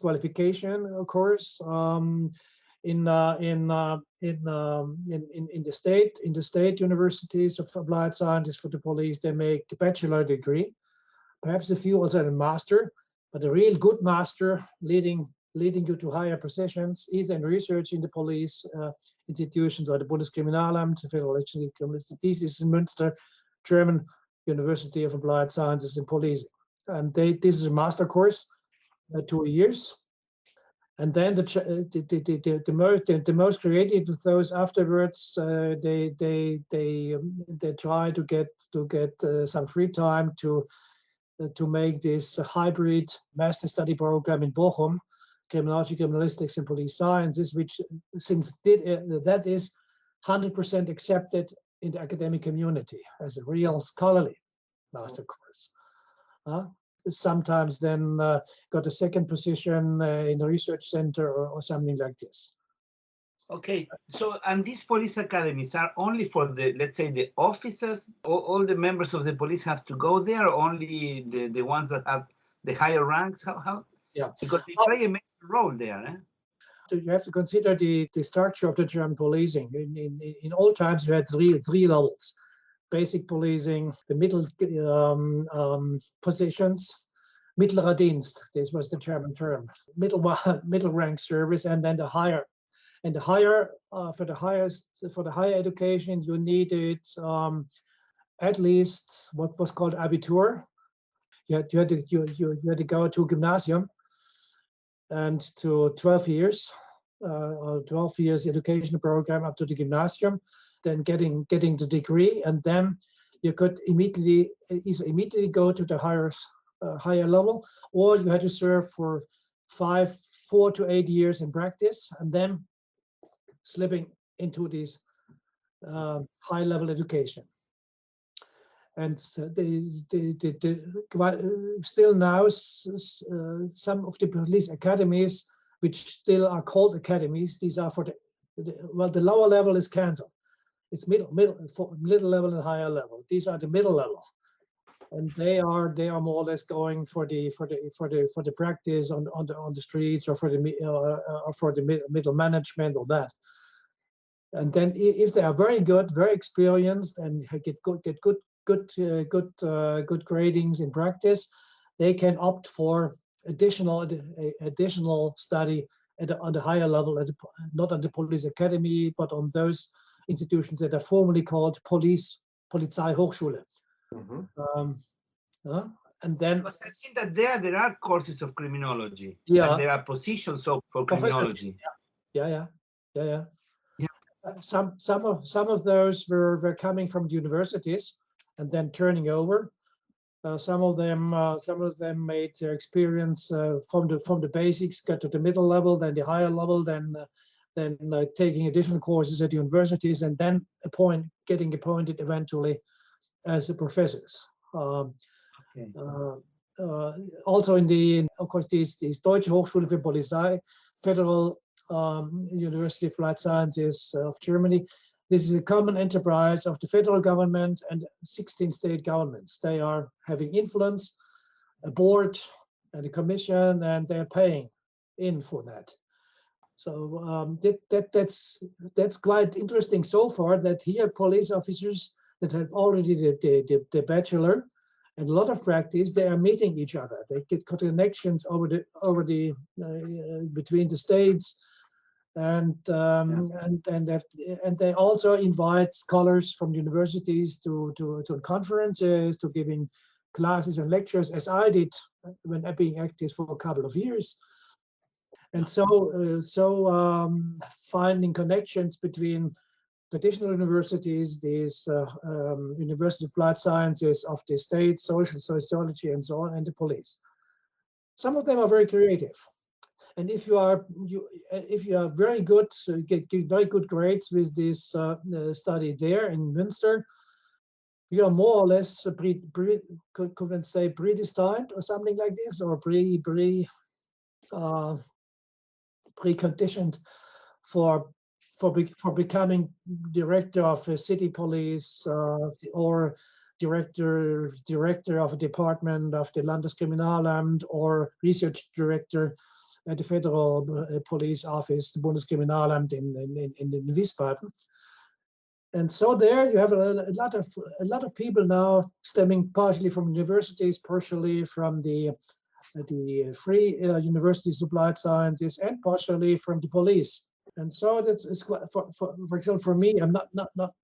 qualification course. In the state universities of applied sciences for the police, they make a bachelor degree, perhaps a few also a master, but a real good master leading you to higher positions, either in research in the police institutions or the Bundeskriminalamt, Federal Kriminalpolizei. This is in Münster, German University of Applied Sciences in Policing. And this is a master course, 2 years. And then the most creative of those afterwards, they try to get some free time to make this hybrid master study program in Bochum, Criminology, Criminalistics, and Police Sciences, which that is 100% accepted in the academic community as a real scholarly master course. Sometimes then got a second position in the research center or something like this. Okay, so and these police academies are only for the, let's say, the officers, all the members of the police have to go there, or only the ones that have the higher ranks? How? Yeah. Because they play a major role there. Eh? So you have to consider the structure of the German policing. In old times, you had three levels. Basic policing, the middle positions, mittlerer Dienst, this was the German term, middle rank service, and then the higher. And the higher, for the higher education, you needed at least what was called Abitur. You had to go to gymnasium and to 12 years, 12 years education program up to the gymnasium, then getting the degree, and then you could immediately go to the higher level, or you had to serve for 4 to 8 years in practice, and then slipping into this high level education. And still now, some of the police academies, which still are called academies, these are for the lower level is cancelled. It's middle level and higher level. These are the middle level, and they are more or less going for the practice on the streets, or for the middle management or that. And then if they are very good, very experienced, and get good gradings in practice, they can opt for additional study on the higher level, not on the police academy, but on those institutions that are formally called Polizeihochschule. Mm-hmm. And then, because I've seen that there are courses of criminology. Yeah. And there are positions for criminology. Yeah. Some of those were coming from the universities and then turning over. Some of them made their experience from the basics, got to the middle level, then the higher level, then taking additional courses at universities, and then getting appointed eventually as professors. Okay. Also of course, these Deutsche Hochschule für Polizei, Federal University of Applied Sciences of Germany. This is a common enterprise of the federal government and 16 state governments. They are having influence, a board and a commission, and they're paying in for that. So that's quite interesting so far, that here police officers that have already the bachelor and a lot of practice, they are meeting each other. They get connections between the states. And they also invite scholars from universities to conferences, to giving classes and lectures, as I did when being active for a couple of years. And so finding connections between traditional universities, these University of Applied Sciences of the state, social sociology, and so on, and the police. Some of them are very creative. And if you are very good, get very good grades with this study there in Münster, you are more or less predestined or something like this, or preconditioned for becoming director of a city police or director of a department of the Landeskriminalamt, or research director at the Federal Police Office, the Bundeskriminalamt in Wiesbaden. And so there you have a lot of people now stemming partially from universities, partially from the free universities of applied sciences, and partially from the police And so it's for example, for me, I'm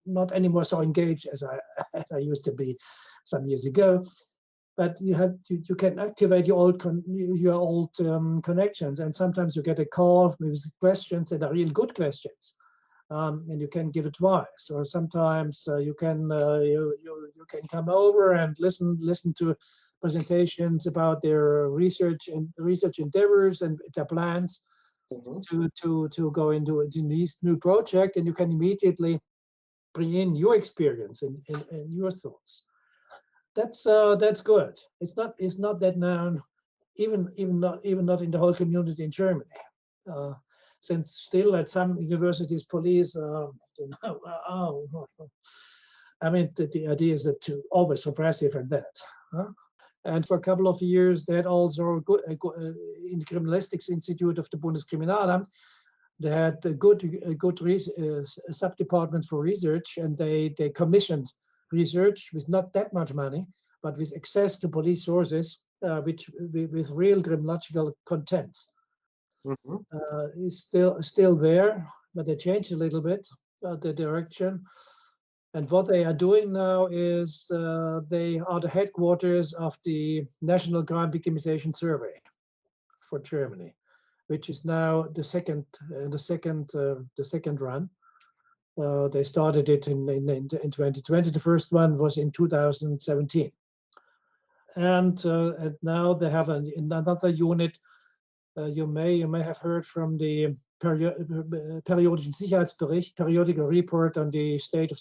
not anymore so engaged as I used to be some years ago. But you can activate your old connections, and sometimes you get a call with questions that are real good questions, and you can give advice. Or sometimes you can come over and listen to presentations about their research endeavors and their plans. To go into this new project, and you can immediately bring in your experience and your thoughts. That's good. It's not that known, even not in the whole community in Germany, since still at some universities police I mean the idea is that to always repressive and that. And for a couple of years, they had also in the Criminalistics Institute of the Bundeskriminalamt, they had a good sub-department for research, and they commissioned research with not that much money, but with access to police sources, with real criminological contents. Is still there, but they changed a little bit the direction. And what they are doing now is they are the headquarters of the National Crime Victimization Survey for Germany, which is now the second run. They started it in 2020. The first one was in 2017, and now they have another unit. You may have heard from the periodischen Sicherheitsbericht, periodical report on the state of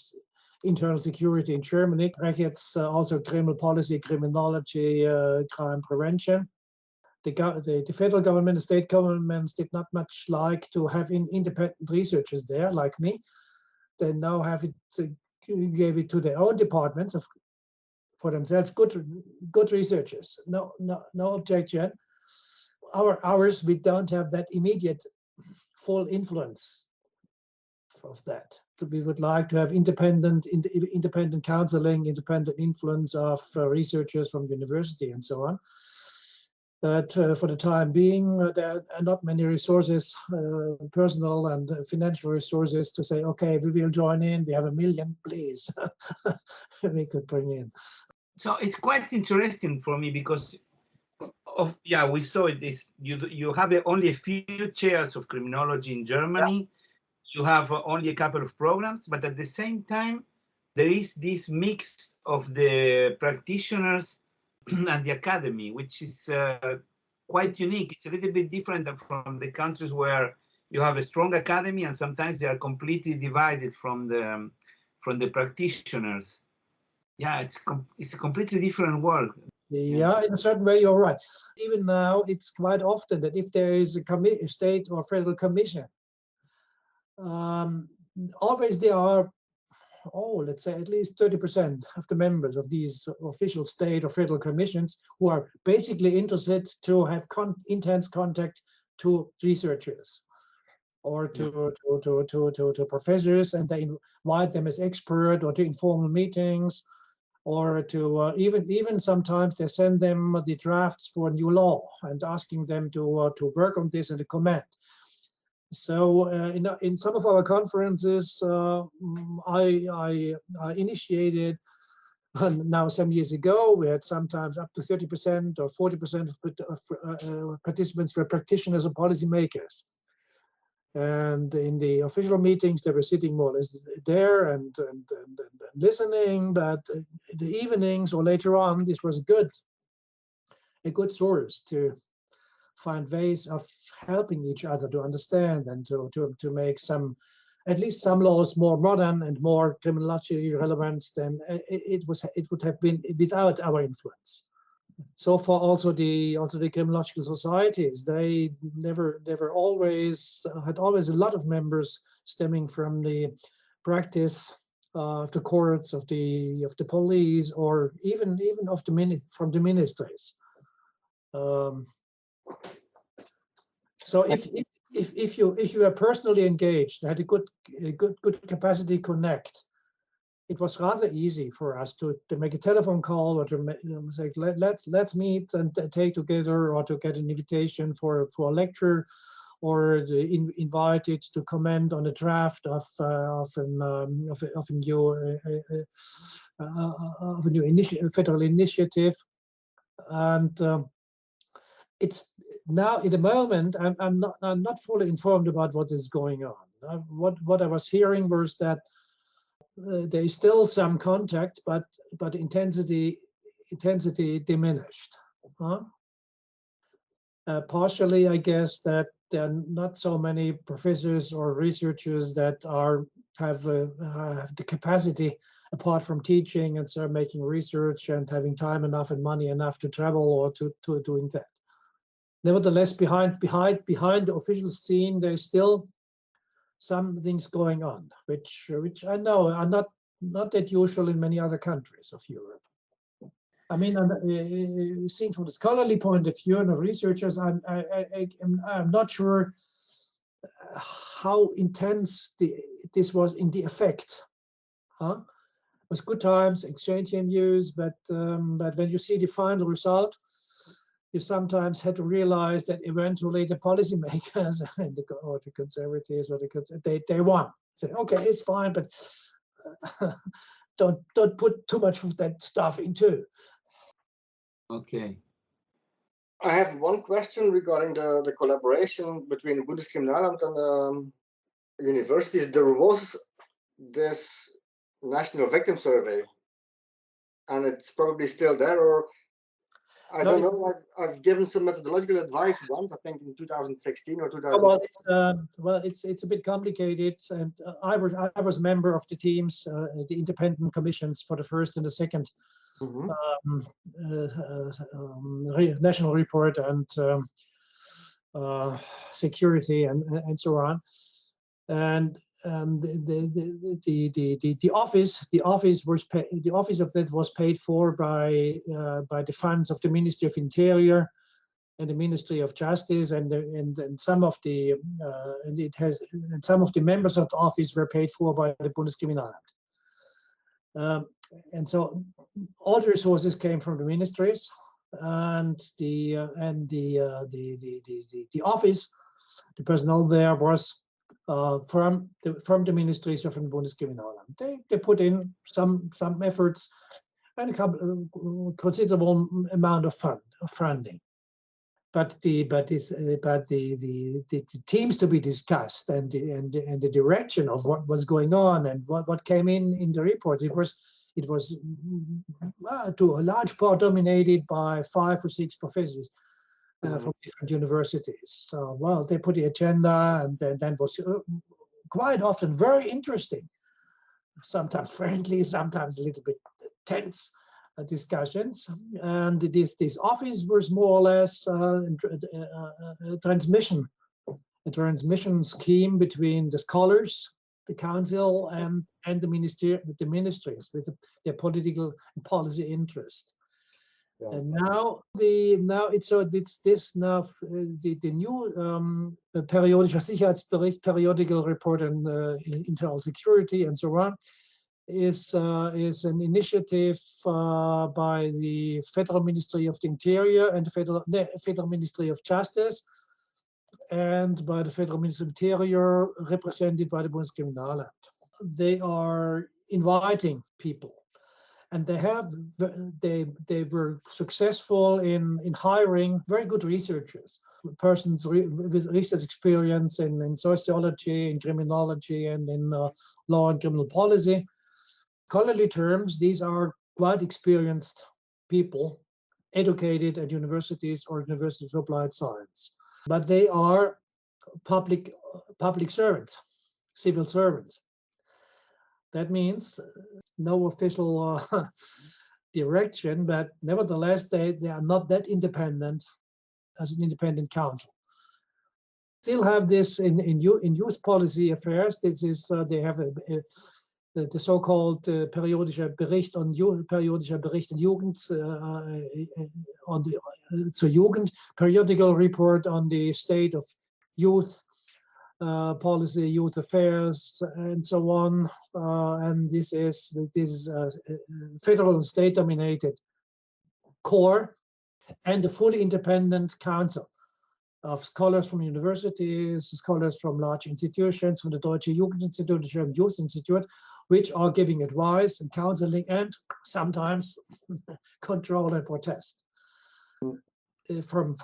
internal security in Germany. Brackets also criminal policy, criminology, crime prevention. The federal government, the state governments did not much like to have independent researchers there, like me. They now have it, gave it to their own departments for themselves, good researchers. No objection. Ours, we don't have that immediate full influence of that. We would like to have independent counseling, independent influence of researchers from university and so on. But for the time being, there are not many resources, personal and financial resources to say, okay, we will join in, we have 1 million, please, we could bring in. So it's quite interesting for me because we saw it. You have only a few chairs of criminology in Germany. Yeah. You have only a couple of programs, but at the same time, there is this mix of the practitioners and the academy, which is quite unique. It's a little bit different from the countries where you have a strong academy and sometimes they are completely divided from the practitioners. Yeah, it's a completely different world. Yeah, in a certain way, you're right. Even now, it's quite often that if there is a state or federal commission, always there are, let's say at least 30% of the members of these official state or federal commissions who are basically interested to have intense contact to researchers or to professors, and they invite them as expert or to informal meetings, or to even sometimes they send them the drafts for a new law and asking them to work on this and to comment. So in some of our conferences, I initiated, now some years ago, we had sometimes up to 30% or 40% of participants were practitioners or policymakers. And in the official meetings, they were sitting more or less there and listening, but the evenings or later on, this was a good source to find ways of helping each other to understand and to make at least some laws more modern and more criminologically relevant than it would have been without our influence. So far, also the criminological societies, they had always a lot of members stemming from the practice of the courts, of the police, or even from the ministries. So if you are personally engaged, had a good capacity to connect, it was rather easy for us to make a telephone call or to say let's meet and take together, or to get an invitation for a lecture, invited to comment on a draft of a new federal initiative. And it's now, in the moment, I'm not fully informed about what is going on. What I was hearing was that there is still some contact, but intensity diminished. Partially, I guess that there are not so many professors or researchers that have the capacity, apart from teaching, and so making research and having time enough and money enough to travel or to doing that. Nevertheless, behind the official scene, there's still some things going on, which I know are not that usual in many other countries of Europe. I mean, seen from the scholarly point of view and of researchers, I'm not sure how intense this was in the effect. It was good times, exchanging views, but when you see the final result, you sometimes had to realize that eventually the policymakers or the conservatives or they won. Say, okay, it's fine, but don't put too much of that stuff into. Okay. I have one question regarding the collaboration between Bundeskriminalamt and universities. There was this National Victim Survey, and it's probably still there, or I don't know. I've given some methodological advice once, I think in 2016 or 2017. Well, it's a bit complicated, and I was a member of the teams, the independent commissions for the first and the second national report and security and so on, and the office of that was paid for by the funds of the Ministry of Interior and the Ministry of Justice, and some of the members of the office were paid for by the Bundeskriminalamt. And so all the resources came from the ministries, and the office, the personnel there was from the ministries of the Bundeskriminalamt. They put in some efforts and a considerable amount of funding. But the teams to be discussed and the direction of what was going on and what came in the report, it was to a large part dominated by 5 or 6 professors from different universities. So, well, they put the agenda, and then was quite often very interesting, sometimes friendly, sometimes a little bit tense discussions. And this office was more or less a transmission scheme between the scholars, the council, and the ministries with their political and policy interest. Yeah. And now the new periodischer Sicherheitsbericht, periodical report on internal security and so on, is an initiative by the Federal Ministry of the Interior and the Federal Ministry of Justice, and by the Federal Ministry of Interior, represented by the Bundeskriminalamt. They are inviting people, and they were successful in hiring very good researchers, persons with research experience in sociology, in criminology, and in law and criminal policy. Scholarly terms, these are quite experienced people, educated at universities or universities of applied science, but they are public servants, civil servants. That means no official direction, but nevertheless, they are not that independent as an independent council. Still have this in youth policy affairs. This is they have the so-called periodischer Bericht on periodischer Bericht on Jugend zur Jugend, periodical report on the state of youth policy, youth affairs, and so on. And this is federal and state-dominated core, and a fully independent council. of scholars from universities, scholars from large institutions, from the Deutsche Jugendinstitut, the German Youth Institute, which are giving advice and counseling and sometimes control and protest. From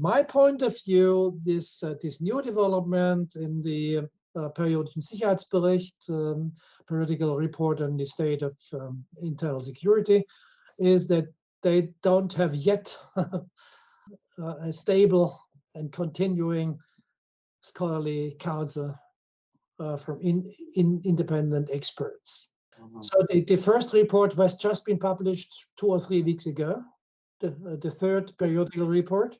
my point of view, this new development in the periodischen Sicherheitsbericht, periodical report on the state of internal security, is that they don't have yet a stable and continuing scholarly counsel from independent experts. So the first report was just been published 2 or 3 weeks ago. The third periodical report.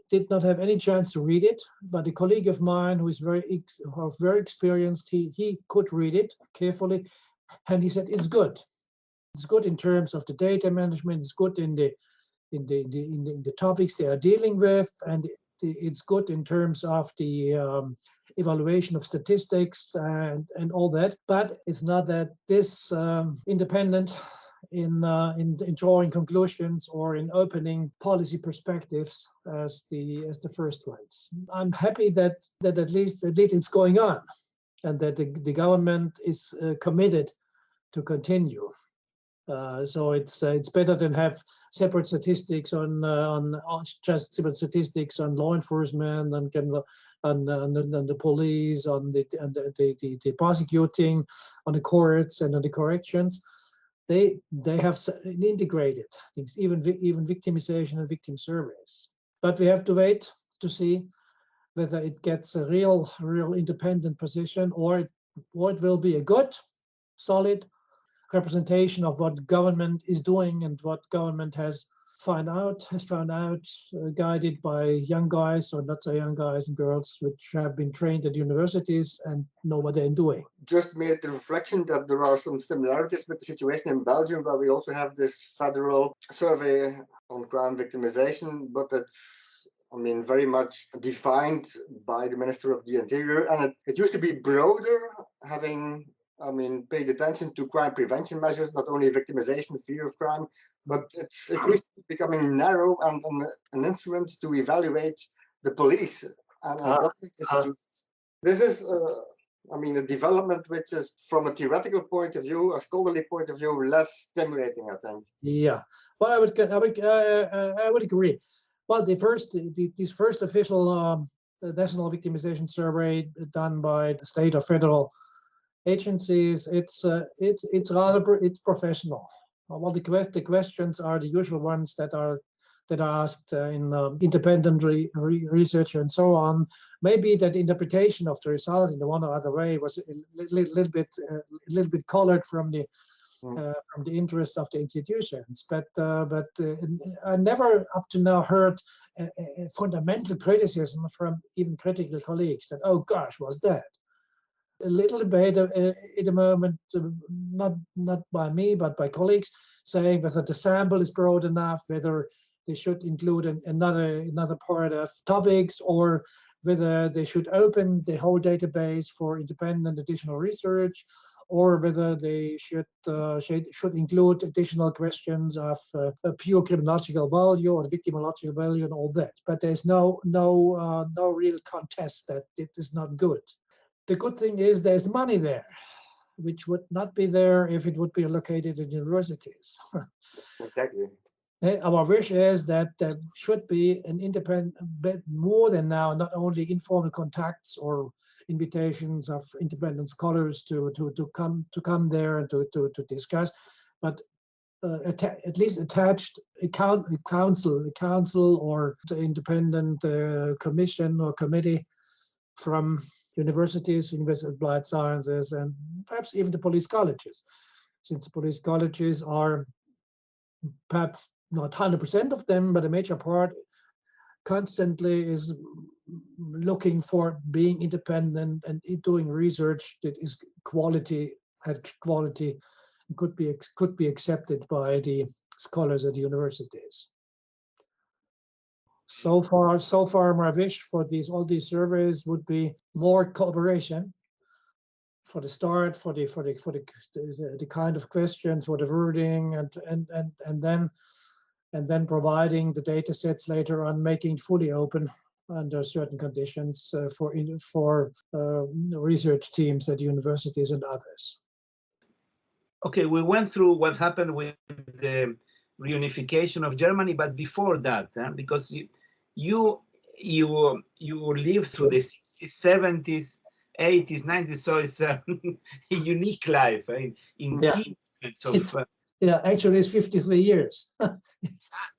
Did not have any chance to read it, but a colleague of mine who is very experienced, he could read it carefully, and he said it's good. It's good in terms of the data management. It's good in the topics they are dealing with, and it's good in terms of the evaluation of statistics and all that. But it's not that this independent in drawing conclusions or in opening policy perspectives as the first ones. I'm happy that at least it's going on, and that the government is committed to continue. So it's better than have separate statistics on just separate statistics on law enforcement and the police, on the prosecuting, on the courts and on the corrections. They have integrated things, even victimization and victim surveys. But we have to wait to see whether it gets a real independent position, or it will be a good, solid representation of what government is doing and what government has found out, guided by young guys or not so young guys and girls, which have been trained at universities and know what they're doing. Just made the reflection that there are some similarities with the situation in Belgium, where we also have this federal survey on crime victimization, but it's, very much defined by the Minister of the Interior, and it used to be broader, having paid attention to crime prevention measures, not only victimization, fear of crime, but it's becoming narrow and an instrument to evaluate the police and government institutions. This is, a development which is, from a theoretical point of view, a scholarly point of view, less stimulating, I think. Yeah, well, I would agree. Well, this first official national victimization survey done by the state or federal agencies, it's professional. Well, the questions are the usual ones that are asked in independent research and so on. Maybe that interpretation of the result in the one or other way was a little bit colored from the interests of the institutions. But I never up to now heard a fundamental criticism from even critical colleagues that, oh gosh, was that? A little debate at the moment, not by me, but by colleagues, saying whether the sample is broad enough, whether they should include another part of topics, or whether they should open the whole database for independent additional research, or whether they should include additional questions of a pure criminological value or victimological value and all that. But there's no real contest that it is not good. The good thing is there's money there, which would not be there if it would be allocated in universities. Exactly. Our wish is that there should be an independent, but more than now, not only informal contacts or invitations of independent scholars to come there and to discuss, but at least attached a council or the independent commission or committee from universities, University of Applied Sciences, and perhaps even the police colleges, since the police colleges are perhaps not 100% of them, but a major part constantly is looking for being independent and doing research that is quality could be accepted by the scholars at the universities. So far, my wish for all these surveys would be more cooperation for the start, for the kind of questions, for the wording, and and then providing the data sets later on, making it fully open under certain conditions for research teams at universities and others. Okay, we went through what happened with the reunification of Germany, but before that, because you lived through the 60s, 70s, 80s, 90s, so it's a unique life in key moments of. Yeah, actually, it's 53 years.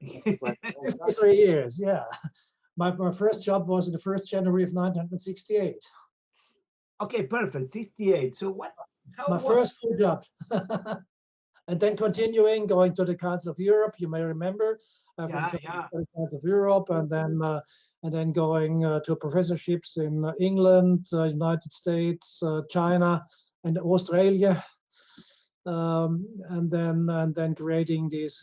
53 years, yeah. My first job was in the 1st January of 1968. Okay, perfect, 68. So what? My first full job. And then continuing, going to the Council of Europe, you may remember, to the Council of Europe, and then going to professorships in England, United States, China, and Australia, and then creating these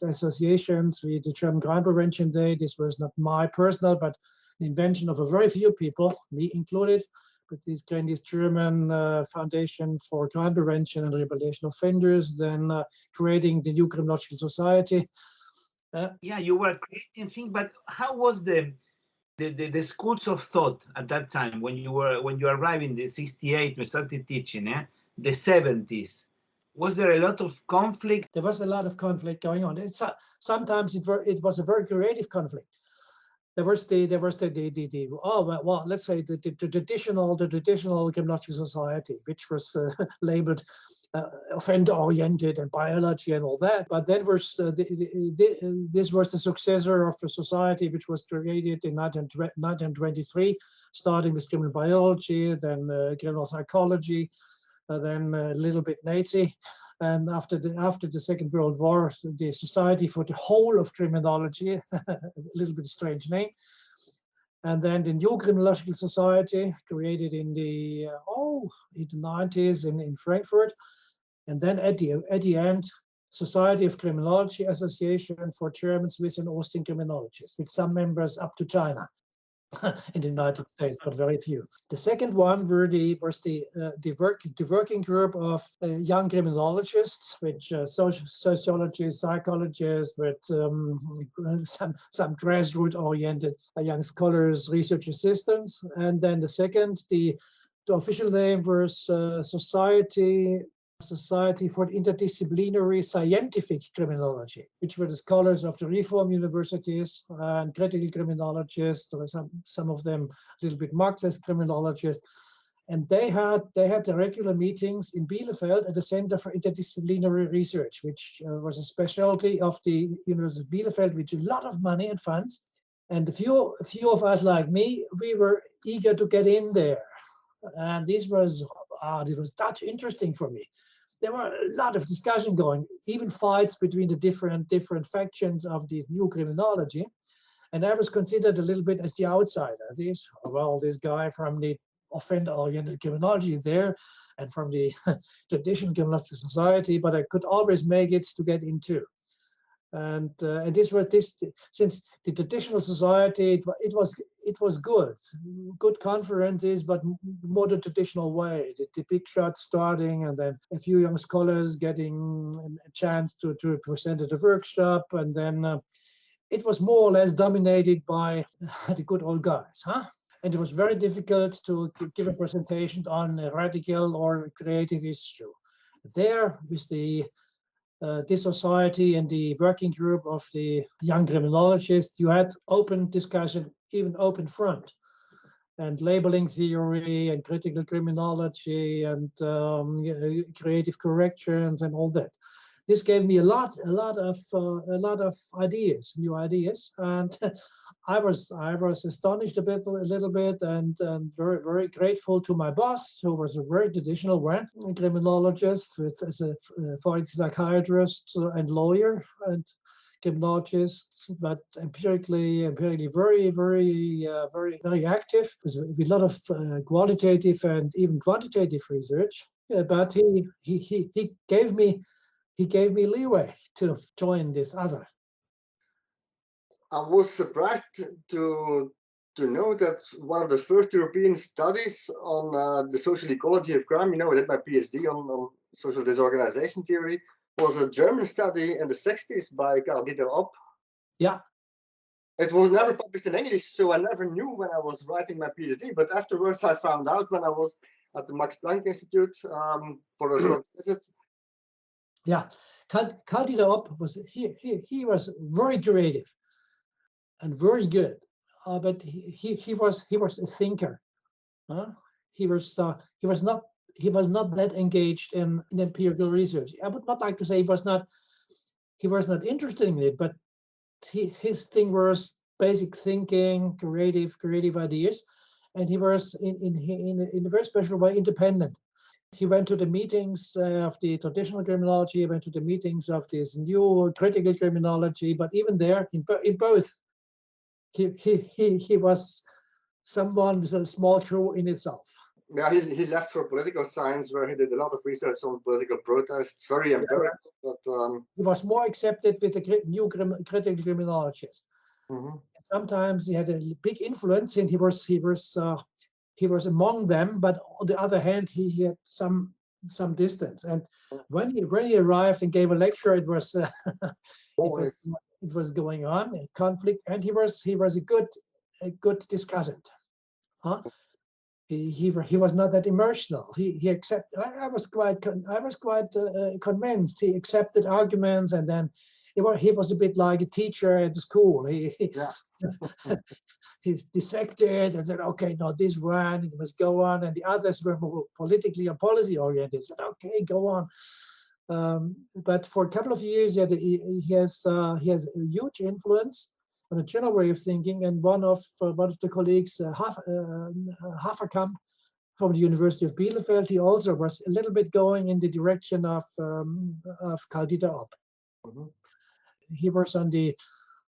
associations with the German Crime Prevention Day. This was not my personal, but the invention of a very few people, me included. But this German Foundation for Crime Prevention and Rehabilitation of Offenders, then creating the New Criminological Society. Yeah, you were creating things, but how was the schools of thought at that time when you arrived in the 68, we started teaching, the 70s? Was there a lot of conflict? There was a lot of conflict going on. Sometimes it was a very creative conflict. Let's say the traditional criminological society, which was labeled offender-oriented and biology and all that. But then this was the successor of a society which was created in 1923, starting with criminal biology, then criminal psychology, then a little bit Nazi. And after the Second World War, the Society for the Whole of Criminology, a little bit strange name. And then the New Criminological Society, created in the 90s in Frankfurt. And then at the end, Society of Criminology, Association for German, Swiss, and Austrian Criminologists, with some members up to China. In the United States, but very few. The second one was the working group of young criminologists, which sociologists, psychologists, with some grassroots-oriented young scholars, research assistants. And then the second, the official name was Society for Interdisciplinary Scientific Criminology, which were the scholars of the Reform universities and critical criminologists, or some of them a little bit marked as criminologists. And they had the regular meetings in Bielefeld at the Center for Interdisciplinary Research, which was a specialty of the University of Bielefeld, with a lot of money and funds. And a few of us, like me, we were eager to get in there. And this was such interesting for me. There were a lot of discussion going, even fights between the different factions of this new criminology. And I was considered a little bit as the outsider. This guy from the offender-oriented criminology there, and from the traditional criminological society, but I could always make it to get into. And since the traditional society, it was good conferences, but more the traditional way, the big shots starting, and then a few young scholars getting a chance to present at a workshop, and then it was more or less dominated by the good old guys, And it was very difficult to give a presentation on a radical or creative issue. There, with this society and the working group of the young criminologists, you had open discussion, even open front, and labeling theory and critical criminology and creative corrections and all that. This gave me a lot of ideas, new ideas, and I was astonished a little bit, and very, very grateful to my boss, who was a very traditional one, a criminologist, as a forensic psychiatrist and lawyer and criminologist, but empirically very, very, very active, with a lot of qualitative and even quantitative research. But he gave me leeway to join this other. I was surprised to know that one of the first European studies on the social ecology of crime, I did my PhD on social disorganization theory, was a German study in the 60s by Karl-Dieter Opp. Yeah. It was never published in English, so I never knew when I was writing my PhD. But afterwards, I found out when I was at the Max Planck Institute for a short visit. Yeah, Karl-Dieter Opp was he was very creative and very good, but he was a thinker. He was not that engaged in empirical research. I would not like to say he was not interested in it, but his thing was basic thinking, creative ideas, and he was in a very special way independent. He went to the meetings of the traditional criminology. He went to the meetings of this new critical criminology. But even there, in both, he was someone with a small crew in itself. Yeah, he left for political science, where he did a lot of research on political protests. Very empirical, but he was more accepted with the new critical criminologists. Sometimes he had a big influence, and he was among them. But on the other hand, he had some distance. And when he arrived and gave a lecture, it was it was going on a conflict, and he was a good discussant. He was not that emotional. He accepted. I was quite convinced. He accepted arguments, and then he was a bit like a teacher at the school. He dissected and said, "Okay, no, this one, it must go on," and the others were more politically or policy oriented. Said, "Okay, go on." But for a couple of years, he has a huge influence on a general way of thinking. And one of the colleagues, Haferkamp from the University of Bielefeld, he also was a little bit going in the direction of Karl-Dieter Opp. He was on the,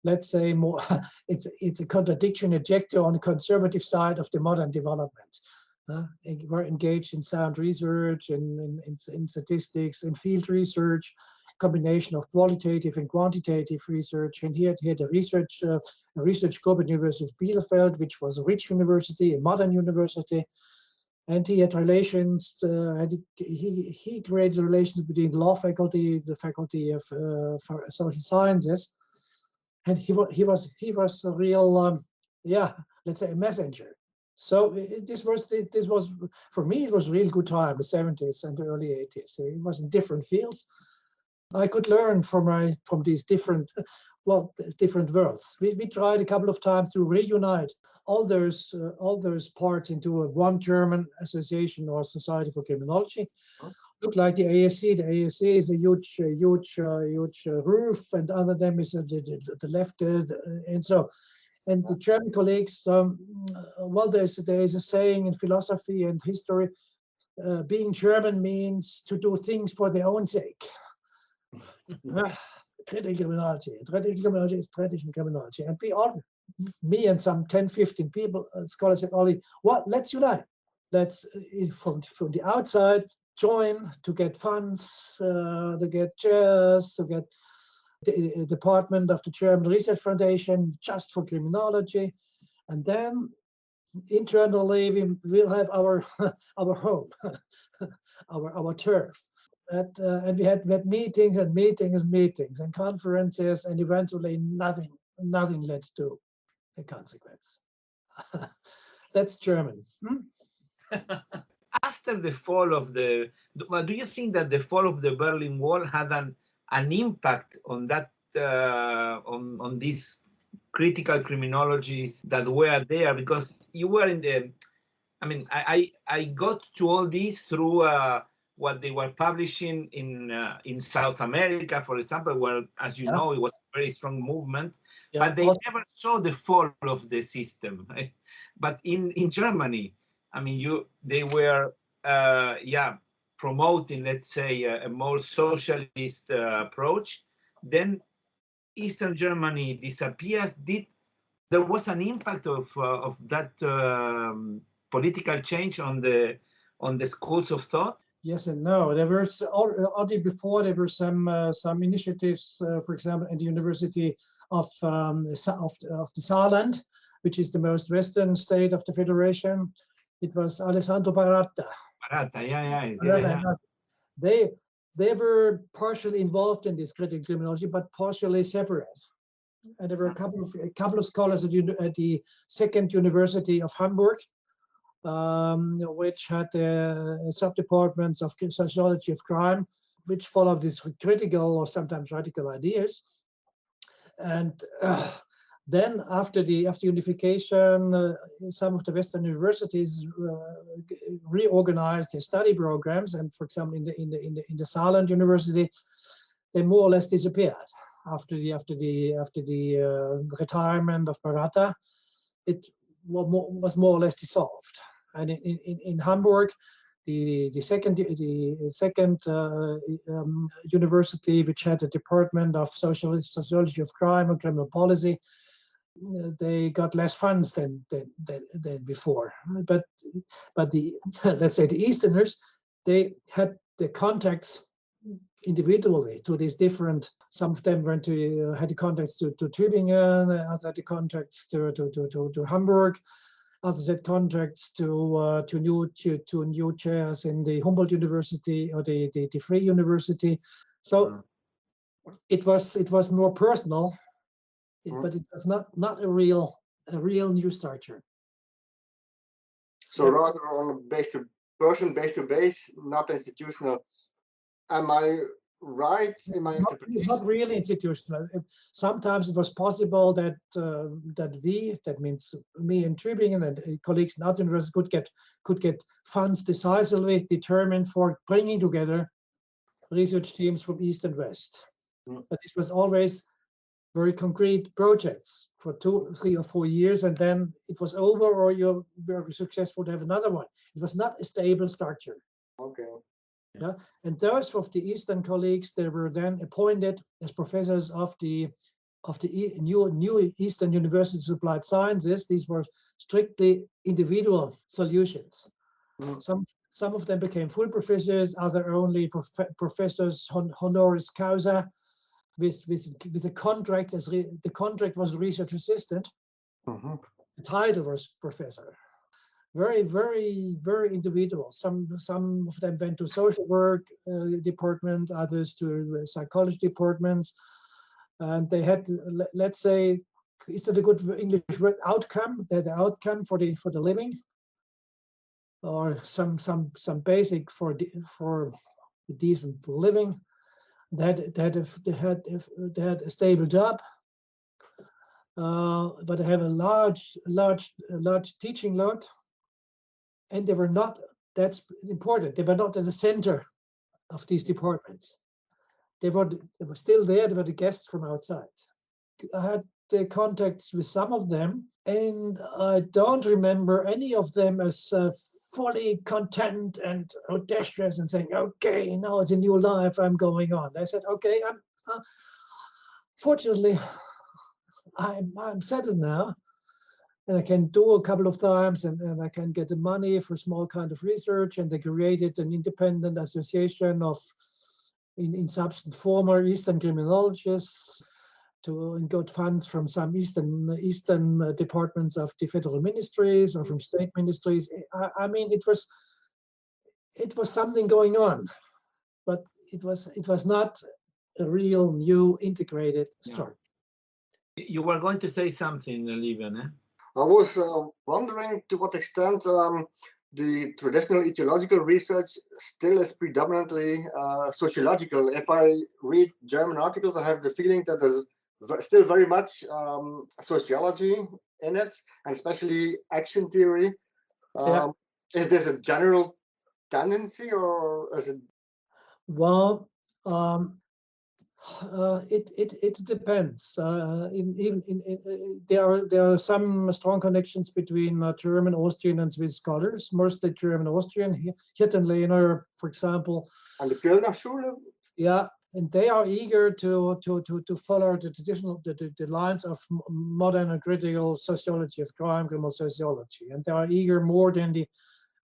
let's say, more it's a contradiction adjective, on the conservative side of the modern development. We're engaged in sound research, in statistics, in field research, combination of qualitative and quantitative research. And he had a research group at the University of Bielefeld, which was a rich university, a modern university. And he had relations, he created relations between the law faculty, the faculty of social sciences. And he was a real, let's say, a messenger. So this was for me, it was a real good time, the 70s and the early 80s. So it was in different fields. I could learn from these different worlds. We tried a couple of times to reunite all those parts into one German association or Society for Criminology. Look like the ASC. The ASC is a huge roof, and under them is the left, and so. And the German colleagues, there's a saying in philosophy and history, being German means to do things for their own sake. Critical criminology is traditional criminology. And me and some 10, 15 people, scholars said, Ollie, let's unite. Let's, from the outside, join to get funds, to get chairs, to get the department of the German Research Foundation just for criminology, and then internally we will have our home, our turf. And we had meetings and conferences, and eventually nothing led to a consequence. That's German. After the fall of do you think that the fall of the Berlin Wall had an impact on that, on these critical criminologies that were there? Because you were I got to all these through what they were publishing in South America, for example, where, as you know, it was a very strong movement, but they never saw the fall of the system. Right? But in Germany, they were, promoting, let's say, a more socialist approach. Then Eastern Germany disappears. There was an impact of that political change on the schools of thought? Yes and no. There were already before, there were some initiatives, for example, at the University of the Saarland, which is the most western state of the federation. It was Alessandro Baratta. Yeah. they were partially involved in this critical criminology, but partially separate. And there were a couple of scholars at the second University of Hamburg, which had sub-departments of sociology of crime, which followed these critical or sometimes radical ideas. And then after unification, some of the Western universities reorganized their study programs, and for example, in the Saarland University, they more or less disappeared after the retirement of Baratta. It was more or less dissolved. And in Hamburg, the second university, which had a department of sociology of crime and criminal policy, they got less funds than before. But the let's say the Easterners, they had the contacts individually to these different. Some of them went to had the contacts to Tübingen, others had the contacts to Hamburg. Others had contacts to new chairs in the Humboldt University or the Free University. So it was more personal, but it was not a real new structure. So rather on base to base, not institutional. Am I right in my interpretation? Not really institutional. Sometimes it was possible that that means me in Tübingen and colleagues in other universities could get funds decisively determined for bringing together research teams from East and West. But this was always very concrete projects for 2, 3, or 4 years, and then it was over, or you're very successful to have another one. It was not a stable structure. Okay. Yeah, and those of the Eastern colleagues, they were then appointed as professors of the new Eastern University of Applied Sciences. These were strictly individual solutions. Some of them became full professors, other only professors honoris causa, with a contract as the contract was research assistant. The title was professor. Very, very, very individual. Some of them went to social work department, others to psychology departments, and they had, let's say, is that a good English word? Outcome. They had the outcome for the living, or some basic for decent living. They had a stable job, but they have a large teaching load. And they were not, that's important, they were not at the center of these departments. They were still there, they were the guests from outside. I had the contacts with some of them, and I don't remember any of them as fully content and audacious and saying, okay, now it's a new life, I'm going on. They said, okay, fortunately, I'm settled now. And I can do a couple of times, and I can get the money for small kind of research. And they created an independent association of, in substance, former Eastern criminologists and got funds from some Eastern departments of the federal ministries or from state ministries. I mean, it was something going on, but it was not a real new integrated structure. You were going to say something, Lieven, eh? I was wondering to what extent the traditional etiological research still is predominantly sociological. If I read German articles, I have the feeling that there's still very much sociology in it, and especially action theory. Is this a general tendency, or is it? Well, it depends. There are some strong connections between German, Austrian, and Swiss scholars, mostly German, Austrian. Hirtenlehner, for example, and the Kölner Schule. Yeah, and they are eager to follow the traditional the lines of modern and critical sociology of crime, criminal sociology, and they are eager more than the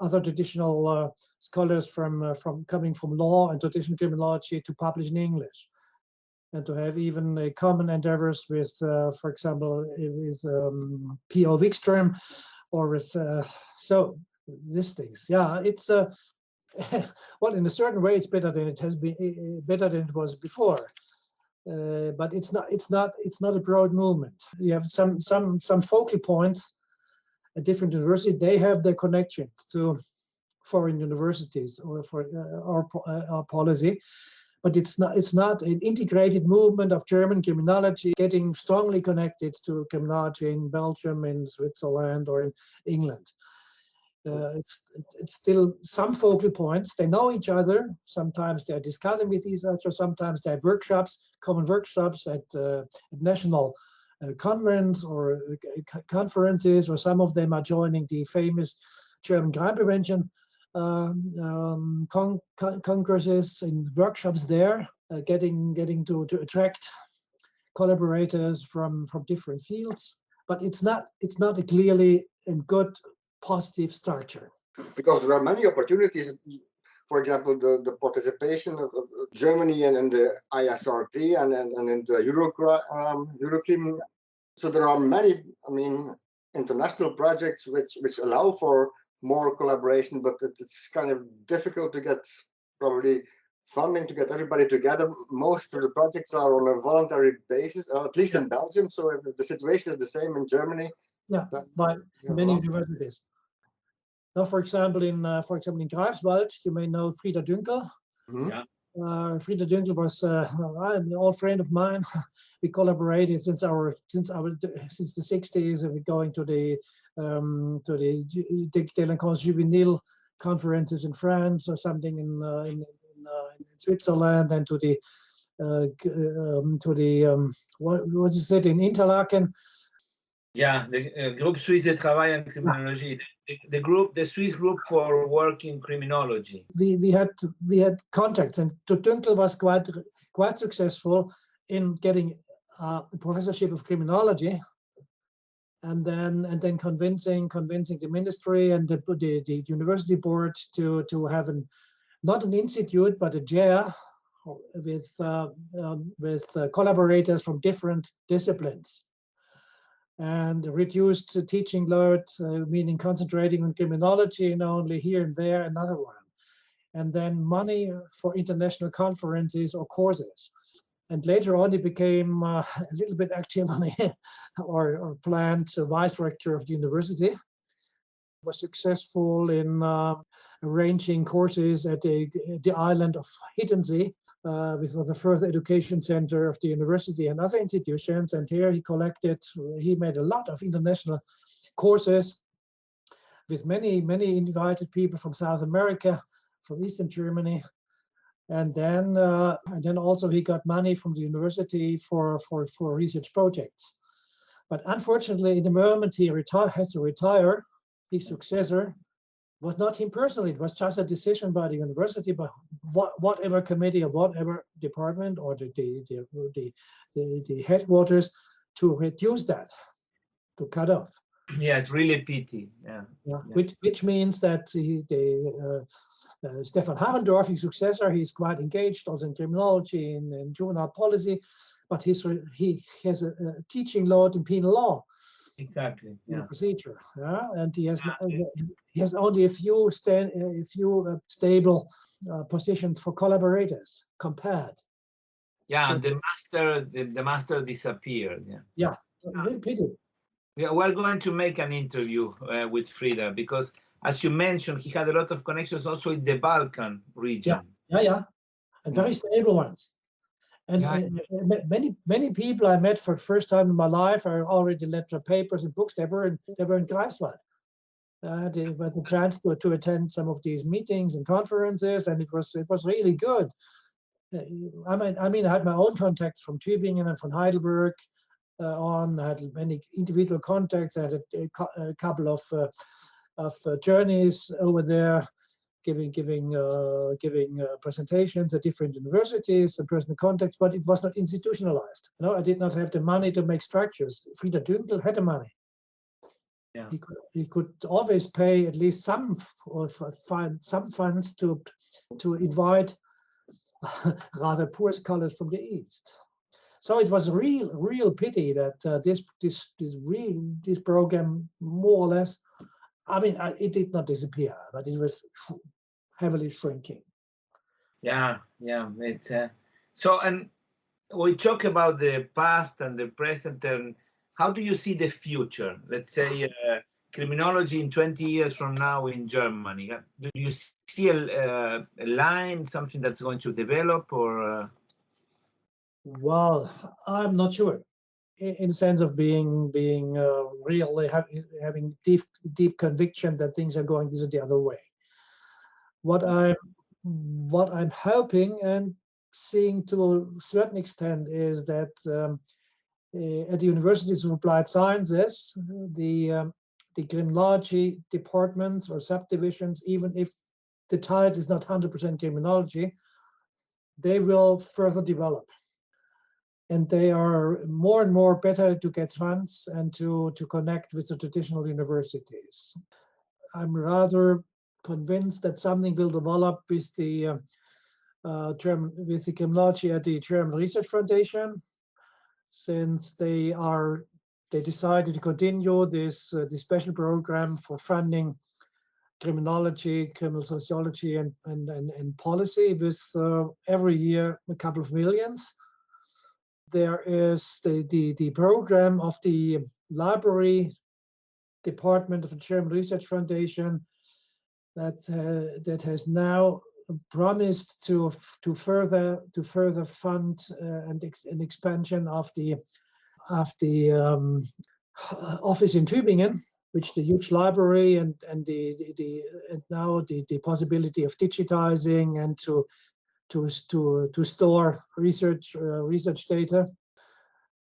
other traditional scholars from coming from law and traditional criminology to publish in English, and to have even common endeavors with, for example, with P.O. Wikström, or with so these things. Yeah, it's well, in a certain way, it's better than it has been, better than it was before. But it's not a broad movement. You have some focal points at different universities. They have their connections to foreign universities or for our policy, but it's not an integrated movement of German criminology getting strongly connected to criminology in Belgium, in Switzerland, or in England. It's still some focal points. They know each other. Sometimes they're discussing with each other. Sometimes they have workshops, common workshops at national conference or conferences, or some of them are joining the famous German crime prevention congresses and workshops there, getting to attract collaborators from different fields. But it's not a clearly and good positive structure. Because there are many opportunities. For example, the participation of Germany and the ISRT and in the Eurocrim. So there are many, international projects which allow for more collaboration, but it's kind of difficult to get probably funding to get everybody together. Most of the projects are on a voluntary basis, at least in Belgium. So if the situation is the same in Germany, by many universities. Now, for example, in Greifswald, you may know Frieda Dünkel. Mm-hmm. Yeah. Frieda Dünkel was an old friend of mine. We collaborated since the 60s, and we're going to the Delinquance Juvenile conferences in France or something in Switzerland, and to the what is it in Interlaken? Yeah, the Group Suisse de Travail en Criminologie, the Swiss group for work in criminology. We had contacts, and Dünkel was quite successful in getting a professorship of criminology, and then convincing the ministry and the university board to have not an institute but a chair with collaborators from different disciplines, and reduced teaching load, meaning concentrating on criminology and only here and there another one, and then money for international conferences or courses. And later on, he became a little bit active on or planned vice rector of the university. Was successful in arranging courses at the island of Hiddensee, which was the further education center of the university and other institutions. And here he made a lot of international courses with many invited people from South America, from Eastern Germany. And then also he got money from the university for research projects. But unfortunately, in the moment he had to retire, his successor was not him personally. It was just a decision by the university, by whatever committee or whatever department or the headquarters, to reduce that, to cut off. Yeah, it's really a pity. Yeah. Which means that Stefan Harendorf, his successor, he's quite engaged also in criminology and juvenile policy, but he has a teaching load in penal law. Exactly. Yeah. Procedure. Yeah, and he has only a few stable positions for collaborators compared. Yeah, so, and the master disappeared. Yeah. Yeah, really pity. We're going to make an interview with Frieda, because, as you mentioned, he had a lot of connections also in the Balkan region. Yeah, and very stable ones. And many people I met for the first time in my life, I already led their papers and books. They were in Greifswald. They had the chance to attend some of these meetings and conferences, and it was really good. I had my own contacts from Tübingen and from Heidelberg. I had many individual contacts. I had a couple of journeys over there, giving presentations at different universities and personal contacts, but it was not institutionalized. I did not have the money to make structures. Frieda Dünkel had the money. Yeah. He could always pay at least some funds to invite rather poor scholars from the East. So it was a real pity that this program more or less, it did not disappear, but it was heavily shrinking. Yeah, it's so. And we talk about the past and the present, and how do you see the future? Let's say criminology in 20 years from now in Germany. Do you see a line, something that's going to develop, or? Well, I'm not sure. In the sense of being really having deep conviction that things are going the other way. What I'm hoping and seeing to a certain extent is that at the Universities of Applied Sciences, the criminology departments or subdivisions, even if the title is not 100% criminology, they will further develop. And they are more and more better to get funds and to connect with the traditional universities. I'm rather convinced that something will develop with the criminology at the German Research Foundation, since they decided to continue this special program for funding criminology, criminal sociology, and policy with every year a couple of millions. There is the program of the library department of the German Research Foundation that has now promised to further fund an expansion of the office in Tübingen, which the huge library and now the possibility of digitizing and to store research data,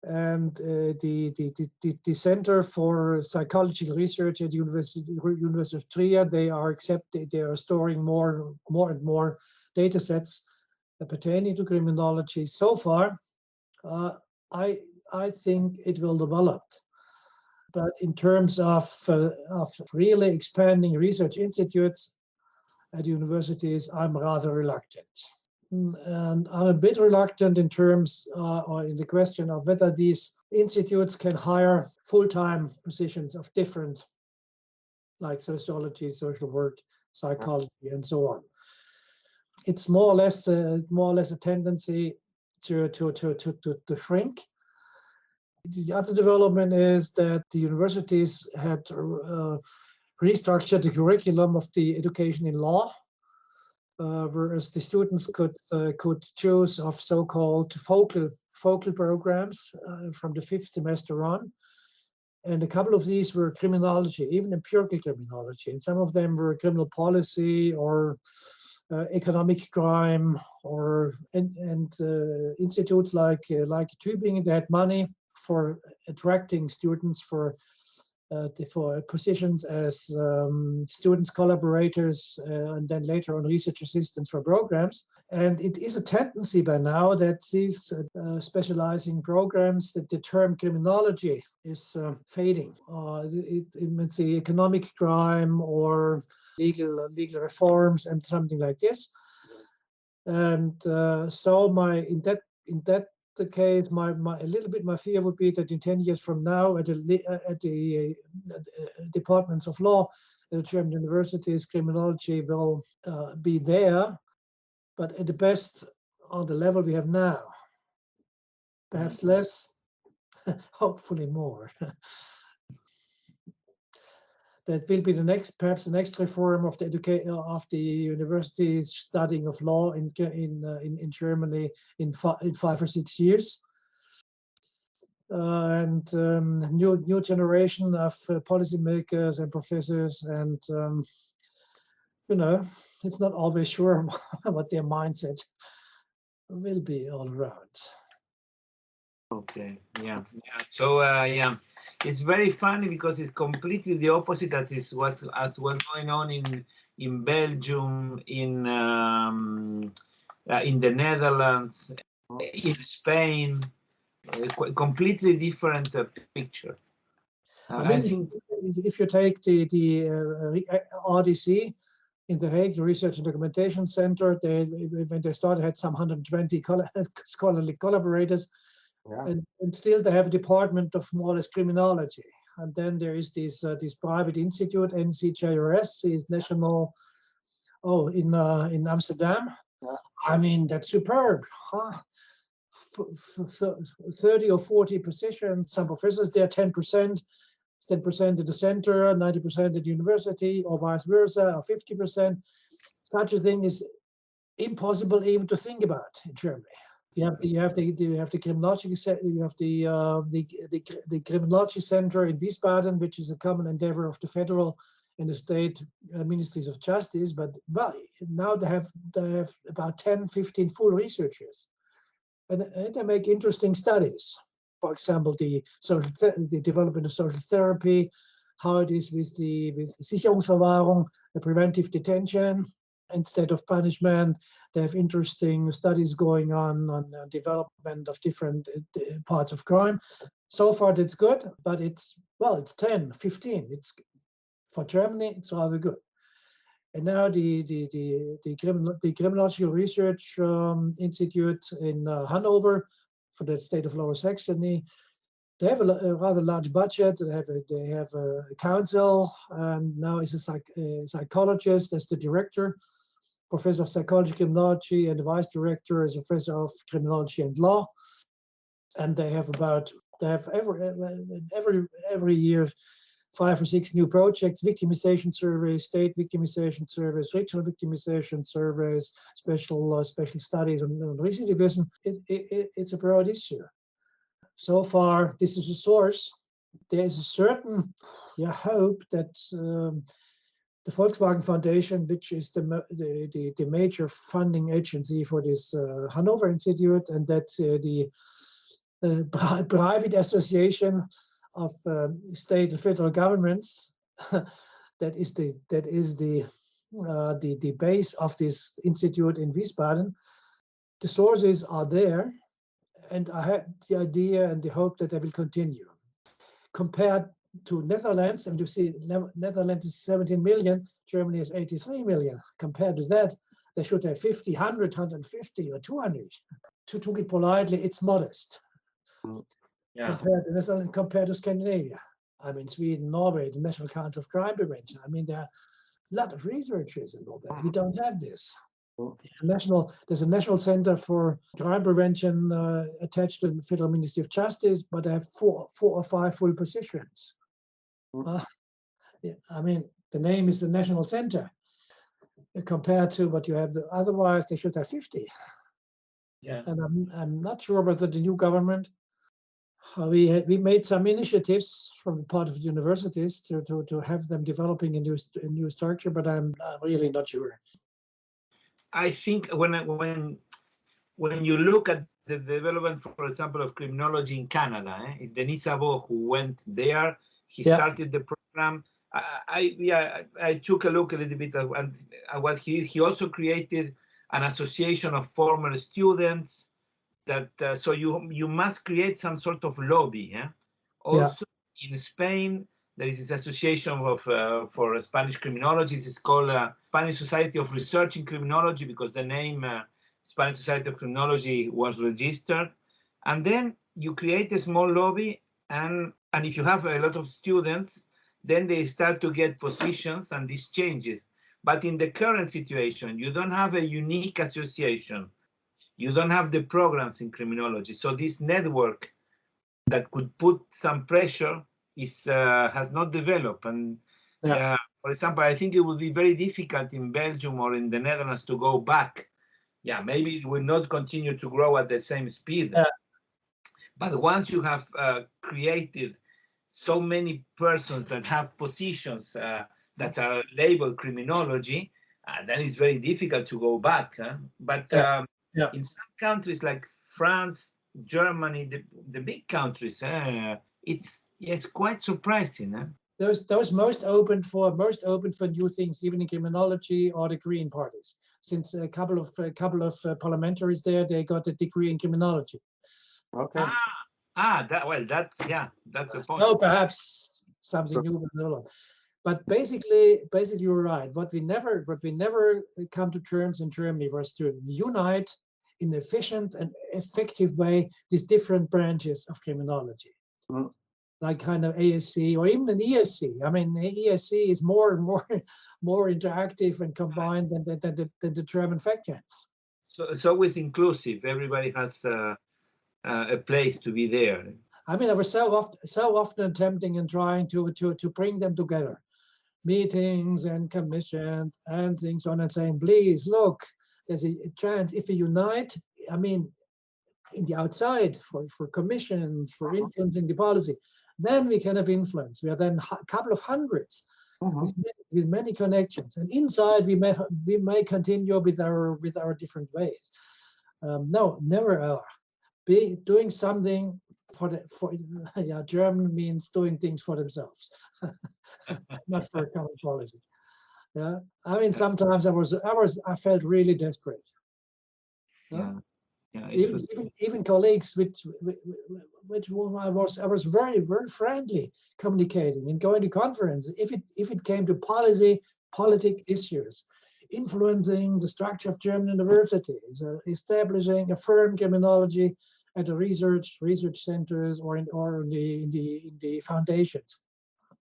and the Center for Psychological Research at University of Trier, they are storing more and more data sets pertaining to criminology. So far, I think it will develop, but in terms of really expanding research institutes at universities, I'm rather reluctant. And I'm a bit reluctant in terms or in the question of whether these institutes can hire full-time positions of different, like sociology, social work, psychology, and so on. It's more or less a tendency to shrink. The other development is that the universities had restructured the curriculum of the education in law. Whereas the students could choose of so-called focal programs from the 5th semester on, and a couple of these were criminology, even empirical criminology, and some of them were criminal policy or economic crime, or and institutes like Tübingen, they had money for attracting students for positions as students, collaborators, and then later on research assistants for programs. And it is a tendency by now that these specializing programs, that the term criminology is fading. It's the economic crime or legal reforms and something like this. And so in that the case, my fear would be that in 10 years from now, at the departments of law at the German universities, criminology will be there, but at the best on the level we have now, perhaps less, hopefully more. That will be perhaps the next reform of the university studying of law in Germany in 5 or 6 years, and new generation of policymakers and professors, and it's not always sure what their mindset will be all around. Okay, yeah. So it's very funny because it's completely the opposite. That is what's going on in Belgium, in the Netherlands, in Spain. Completely different picture. I think if you take the RDC in the Hague, Research and Documentation Center, when they started, had some 120 scholarly collaborators. Yeah. And still they have a department of more or less criminology. And then there is this private institute, NCJRS, the National Oh, in Amsterdam. Yeah. I mean, that's superb. Huh? 30 or 40 positions. Some professors there, 10%. 10% at the center, 90% at the university, or vice versa, or 50%. Such a thing is impossible even to think about in Germany. You have the criminology the criminology center in Wiesbaden, which is a common endeavor of the federal and the state ministries of justice. But now they have about 10, 15 full researchers, and they make interesting studies. For example, the development of social therapy, how it is with Sicherungsverwahrung, the preventive detention instead of punishment. They have interesting studies going on development of different parts of crime. So far, that's good, but it's 10, 15. It's for Germany, it's rather good. And now the Criminological Research Institute in Hanover for the state of Lower Saxony. They have a rather large budget. They have a council, and now is a psychologist as the director, professor of psychology, criminology, and the vice director is a professor of criminology and law. And they have every year 5 or 6 new projects: victimization surveys, state victimization surveys, regional victimization surveys, special studies on recidivism. It's a broad issue. So far, this is a source. There is a certain hope that the Volkswagen Foundation, which is the major funding agency for this Hanover Institute, and that the private association of state and federal governments, that is the base of this institute in Wiesbaden. The sources are there, and I have the idea and the hope that they will continue. Compared to Netherlands, and you see Netherlands is 17 million, Germany is 83 million. Compared to that, they should have 50, 100, 150 or 200. To put it politely, it's modest. Yeah. Compared to Scandinavia. I mean, Sweden, Norway, the National Council of Crime Prevention. I mean, there are a lot of researchers and all that. We don't have this. There's a National Center for Crime Prevention attached to the Federal Ministry of Justice, but they have 4 or 5 full positions. I mean, the name is the National Center. Compared to what you have, otherwise they should have 50. Yeah. And I'm not sure whether the new government. We made some initiatives from part of the universities to have them developing a new structure, but I'm really not sure. I think when you look at the development, for example, of criminology in Canada, it's Denis Sabo who went there. He started the program. I took a look a little bit at what he also created an association of former students. That so you must create some sort of lobby. Also in Spain, there is this association of for Spanish criminologists. It's called Spanish Society of Research in Criminology, because the name Spanish Society of Criminology was registered. And then you create a small lobby, and if you have a lot of students, then they start to get positions, and this changes. But in the current situation, you don't have a unique association. You don't have the programs in criminology. So this network that could put some pressure has not developed. And for example, I think it would be very difficult in Belgium or in the Netherlands to go back. Maybe it will not continue to grow at the same speed. But once you have created so many persons that have positions that are labeled criminology, then it's very difficult to go back. But in some countries like France, Germany, the big countries, it's quite surprising. Those most open for new things, even in criminology, or the Green parties. Since a couple of parliamentaries there, they got a degree in criminology. Okay. That's the point. So perhaps something new. But basically, you're right. What we never come to terms in Germany was to unite in an efficient and effective way these different branches of criminology. like kind of ASC or even an ESC. I mean, ESC is more and more interactive and combined than the German fact checks. So it's always inclusive. Everybody has a place to be there. I mean, I was so often attempting and trying to bring them together, meetings and commissions and things on, and saying, please look, there's a chance if we unite. I mean, in the outside for commissions, for influencing the policy, then we can have influence. We are then a couple of hundreds with many connections, and inside we may continue with our different ways. No, never be doing something for German means doing things for themselves, not for a common policy. Yeah, I mean, sometimes I felt really desperate. Yeah. Yeah, even colleagues which whom I was very, very friendly communicating and going to conferences. If it came to politic issues, influencing the structure of German universities, establishing a firm criminology at the research centers or in the foundations.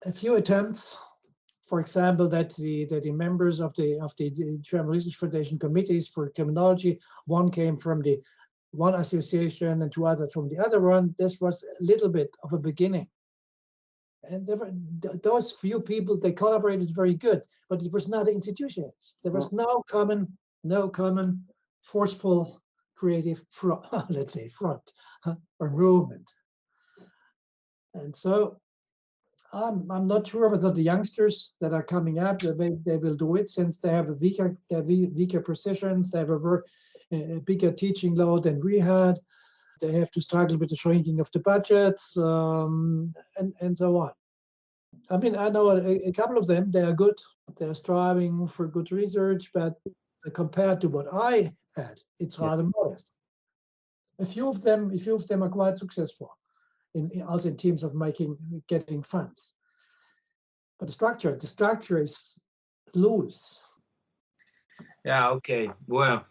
A few attempts, for example, that the members of the German Research Foundation committees for criminology, one came from the one association and two others from the other one. This was a little bit of a beginning. And there were those few people, they collaborated very good, but it was not institutions. There was no common forceful creative front, let's say front or movement. And so I'm not sure whether the youngsters that are coming up, they will do it, since they have weaker positions, they have a bigger teaching load than we had. They have to struggle with the shrinking of the budgets and so on. I mean, I know a couple of them, they are good. They're striving for good research, but compared to what I had, it's rather modest. A few of them are quite successful, also in terms of getting funds. But the structure is loose. Yeah, okay. Well,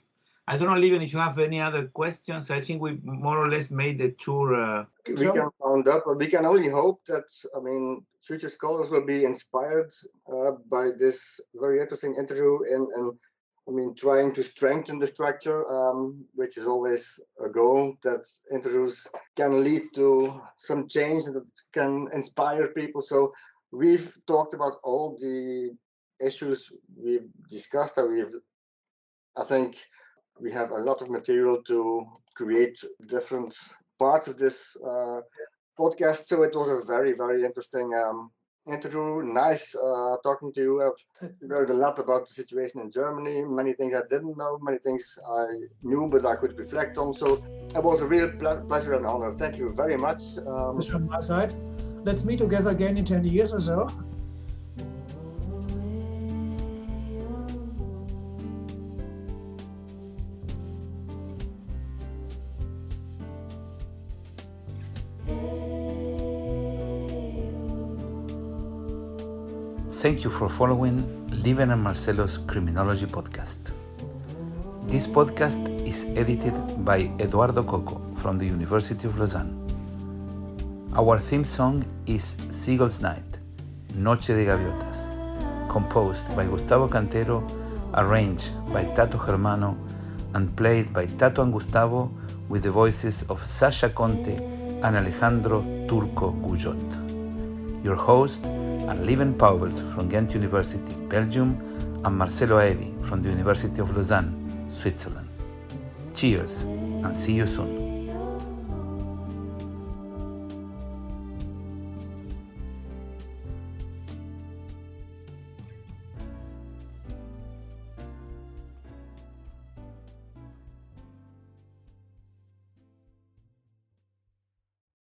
I don't know, Lieven, if you have any other questions. I think we more or less made the tour. We can round up, but we can only hope that, I mean, future scholars will be inspired by this very interesting interview and I mean, trying to strengthen the structure, which is always a goal, that interviews can lead to some change and that can inspire people. So we've talked about all the issues we've discussed, and I think we have a lot of material to create different parts of this podcast. So it was a very, very interesting interview. Nice talking to you. I've learned a lot about the situation in Germany. Many things I didn't know, many things I knew, but I could reflect on. So it was a real pleasure and honor. Thank you very much. Just from my side. Let's meet together again in 10 years or so. Thank you for following Lieven and Marcelo's Criminology podcast. This podcast is edited by Eduardo Coco from the University of Lausanne. Our theme song is Seagull's Night, Noche de Gaviotas, composed by Gustavo Cantero, arranged by Tato Germano, and played by Tato and Gustavo with the voices of Sasha Conte and Alejandro Turco Guyot. Your host are Lieven Pauwels from Ghent University, Belgium, and Marcelo Aevi from the University of Lausanne, Switzerland. Cheers, and see you soon.